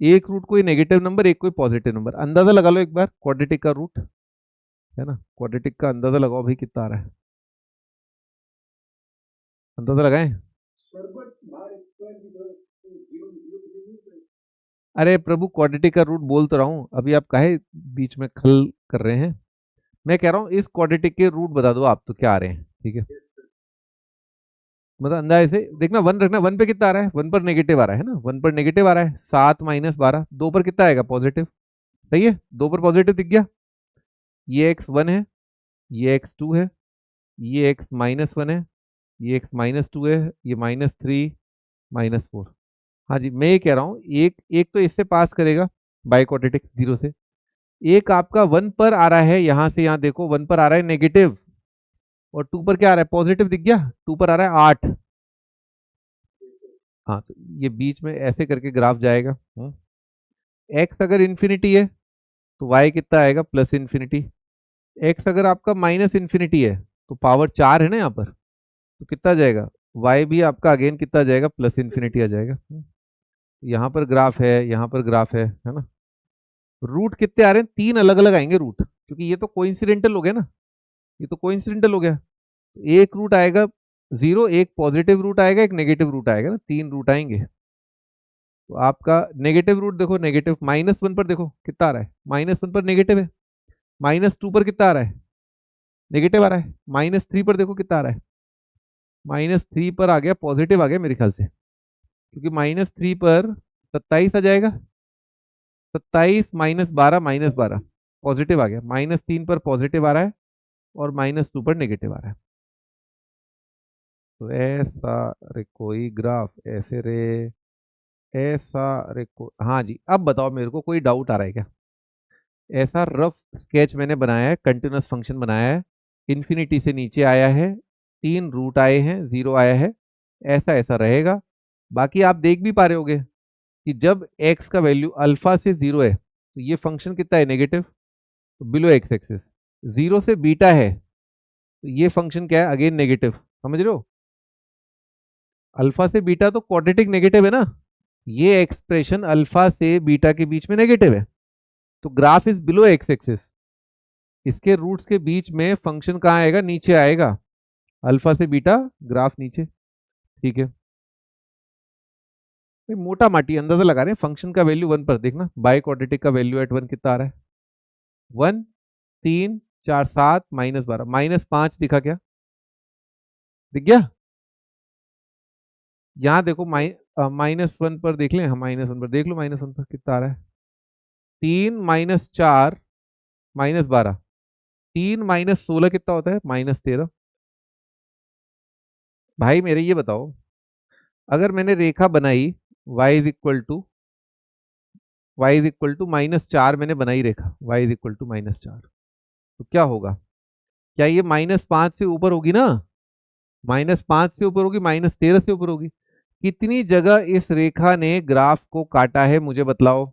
एक रूट कोई नेगेटिव नंबर एक कोई पॉजिटिव नंबर। अंदाजा लगा लो एक बार क्वाड्रेटिक का रूट, है ना, क्वाड्रेटिक का अंदाजा लगाओ भाई कितना आ रहा है, अंदाजा लगाएं। अरे प्रभु, क्वाड्रेटिक का रूट बोल तो रहा हूँ, अभी आप काहे बीच में खल कर रहे हैं। मैं कह रहा हूँ इस क्वाड्रेटिक के रूट बता दो आप, तो क्या आ रहे हैं, ठीक है। मतलब अंदाजे से देखना, 1 रखना, 1 पे कितना आ रहा है, 1 पर नेगेटिव आ रहा है ना, 1 पर नेगेटिव आ रहा है, 7 माइनस 12, 2 पर कितना आएगा पॉजिटिव, सही है, 2 पर पॉजिटिव दिख गया, ये x1 है, ये x2 है, ये x -1 है, ये x -2 है, ये -3 -4। हाँ जी, मैं ये कह रहा हूँ, एक एक तो इससे पास करेगा बाइक्वाड्रेटिक 0 से, एक आपका 1 पर आ रहा है, यहां से यहां देखो 1 पर आ रहा है नेगेटिव, और 2 पर क्या आ रहा है पॉजिटिव, दिख गया, 2 पर आ रहा है 8। हाँ, तो ये बीच में ऐसे करके ग्राफ जाएगा। एक्स अगर इन्फिनिटी है तो वाई कितना आएगा, प्लस इन्फिनिटी। एक्स अगर आपका माइनस इन्फिनिटी है तो पावर 4 है ना यहाँ पर, तो कितना जाएगा, वाई भी आपका अगेन कितना जाएगा, प्लस इन्फिनिटी आ जाएगा। यहाँ पर ग्राफ है, यहाँ पर ग्राफ है ना। रूट कितने आ रहे हैं, 3 अलग अलग आएंगे रूट, क्योंकि ये तो कोइंसिडेंटल हो गया ना, ये तो कोइंसिडेंटल हो गया। तो एक रूट आएगा 0, एक पॉजिटिव रूट आएगा, एक नेगेटिव रूट आएगा ना, 3 रूट आएंगे। तो आपका नेगेटिव रूट देखो, नेगेटिव -1 पर देखो कितना आ रहा है, -1 पर नेगेटिव है, -2 पर कितना आ रहा है, नेगेटिव आ रहा है, -3 पर देखो कितना आ रहा है, -3 पर आ गया पॉजिटिव आ गया मेरे ख्याल से, क्योंकि -3 पर 27 आ जाएगा, 27 -12 -12 पॉजिटिव आ गया, -3 पर पॉजिटिव आ रहा है, और -2 पर नेगेटिव आ रहा है। तो ऐसा रे कोई ग्राफ ऐसे रे, ऐसा रे को, हाँ जी, अब बताओ मेरे को कोई डाउट आ रहा है क्या। ऐसा रफ स्केच मैंने बनाया है, कंटिन्यूस फंक्शन बनाया है, इन्फिनिटी से नीचे आया है, 3 रूट आए हैं, 0 आया है, ऐसा ऐसा रहेगा। बाकी आप देख भी पा रहे होगे कि जब x का वैल्यू अल्फा से 0 है तो ये फंक्शन कितना है, नेगेटिव, तो बिलो एक्स एक्सिस। 0 से बीटा है तो ये फंक्शन क्या है, अगेन नेगेटिव, समझ रहे हो। अल्फा से बीटा तो क्वाड्रेटिक नेगेटिव है ना, ये एक्सप्रेशन अल्फा से बीटा के बीच में नेगेटिव है, तो graph is below x axis. इसके रूट्स के बीच में फंक्शन कहाँ आएगा, नीचे आएगा, अल्फा से बीटा, ग्राफ नीचे, ठीक है। मोटा माटी अंदाजा लगा रहे हैं, फंक्शन का वैल्यू 1 पर देखना, बाई क्वाड्रेटिक का वैल्यू एट 1 कितना आ रहा है, 1, 3, 4, 7 -12, -5 दिखा क्या, दिख गया। यहाँ देखो -1 पर देख लें, हम -1 पर देख लो, -1 पर कितना आ रहा है, 3 -4 -12, 3 -16 कितना होता है, -13। भाई मेरे ये बताओ, अगर मैंने रेखा बनाई y इज इक्वल टू -4, मैंने बनाई रेखा y इज इक्वल टू -4, तो क्या होगा, क्या ये -5 से ऊपर होगी ना, -5 से ऊपर होगी, -13 से ऊपर होगी। कितनी जगह इस रेखा ने ग्राफ को काटा है मुझे बतलाओ,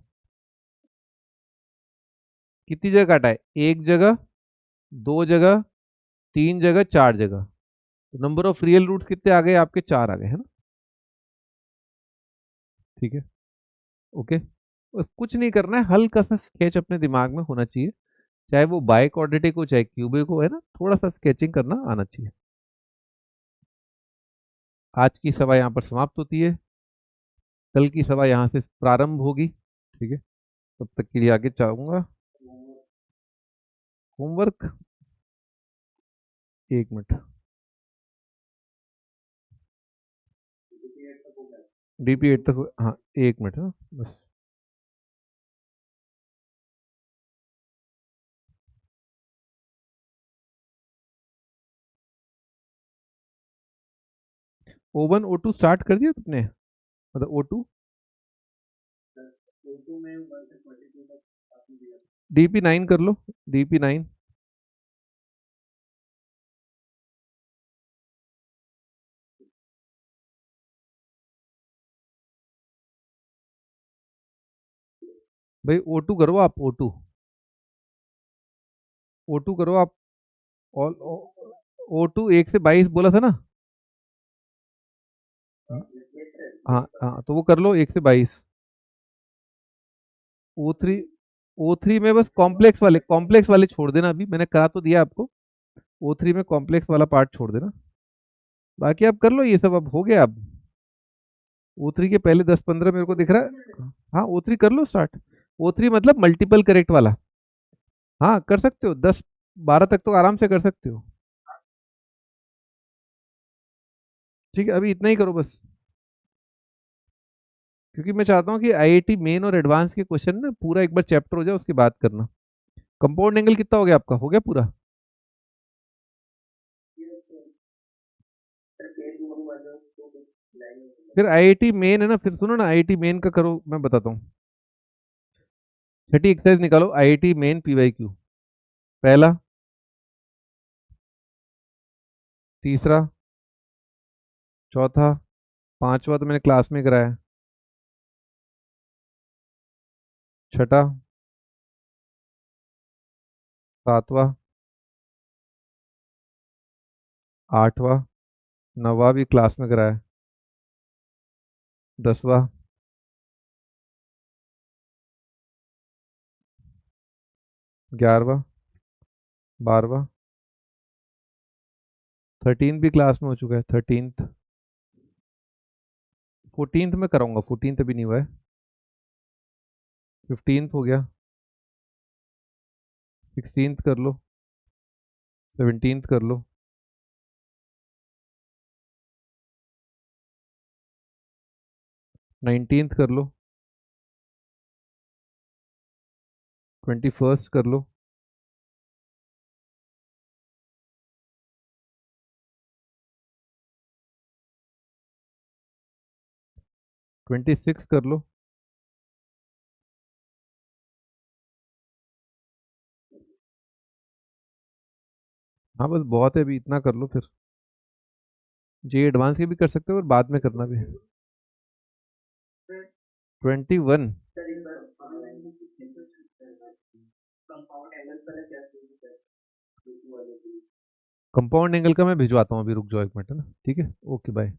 कितनी जगह काटा है, 1 जगह, 2 जगह, 3 जगह, 4 जगह। तो नंबर ऑफ रियल रूट्स कितने आ गए आपके, 4 आ गए, है ना, ठीक है, ओके। कुछ नहीं करना है, हल्का सा स्केच अपने दिमाग में होना चाहिए, चाहे वो बाई क्वाड्रेटिक हो चाहे क्यूबिक हो, है ना, थोड़ा सा स्केचिंग करना आना चाहिए। आज की सभा यहाँ पर समाप्त होती है, कल की सभा यहाँ से प्रारंभ होगी, ठीक है। तब तक के लिए आगे चाहूंगा होमवर्क, 1 मिनट, DP8 तक, हाँ 1 मिनट, हाँ बस। O1 O2 स्टार्ट कर दिया तुमने, मतलब O2, DP9 कर लो, DP9। भाई O2 करो आप, O2 करो आप, ऑल O2 1 से 22 बोला था ना, हाँ हाँ, तो वो कर लो 1 से 22। O3, O3 में बस कॉम्प्लेक्स वाले छोड़ देना, अभी मैंने करा तो दिया आपको, O3 में कॉम्प्लेक्स वाला पार्ट छोड़ देना, बाकी आप कर लो ये सब, अब हो गया। अब O3 के पहले 10-15 मेरे को दिख रहा है, हाँ O3 कर लो स्टार्ट, O3 मतलब मल्टीपल करेक्ट वाला, हाँ कर सकते हो, 10-12 तक तो आराम से कर सकते हो। ठीक है, अभी इतना ही करो बस, क्योंकि मैं चाहता हूँ कि आईआईटी मेन और एडवांस के क्वेश्चन ना पूरा एक बार चैप्टर हो जाए उसके बाद करना। कंपाउंड एंगल कितना हो गया आपका, हो गया पूरा? फिर आईआईटी मेन है ना, फिर सुनो ना, आईआईटी मेन का करो, मैं बताता हूँ। छठी एक्सरसाइज निकालो, आईआईटी मेन पीवाईक्यू। पहला, तीसरा, चौथा, पांचवा तो मैंने क्लास में कराया है, छठा, सातवां, आठवां, नौवां भी क्लास में कराया है, 10वां, 11वां, 12वां, 13 भी क्लास में हो चुका है, 13th, 14th में कराऊंगा, 14th अभी नहीं हुआ है, 15th हो गया, 16th कर लो, 17th कर लो, 19th कर लो, 21st कर लो, 26 कर लो। हाँ बस बहुत है, अभी इतना कर लो फिर। जे एडवांस के भी कर सकते हो और बाद में करना भी। 21। कंपाउंड एंगल का मैं भिजवाता हूँ, अभी रुक जाओ एक मिनट, है ना? ठीक है, ओके बाय।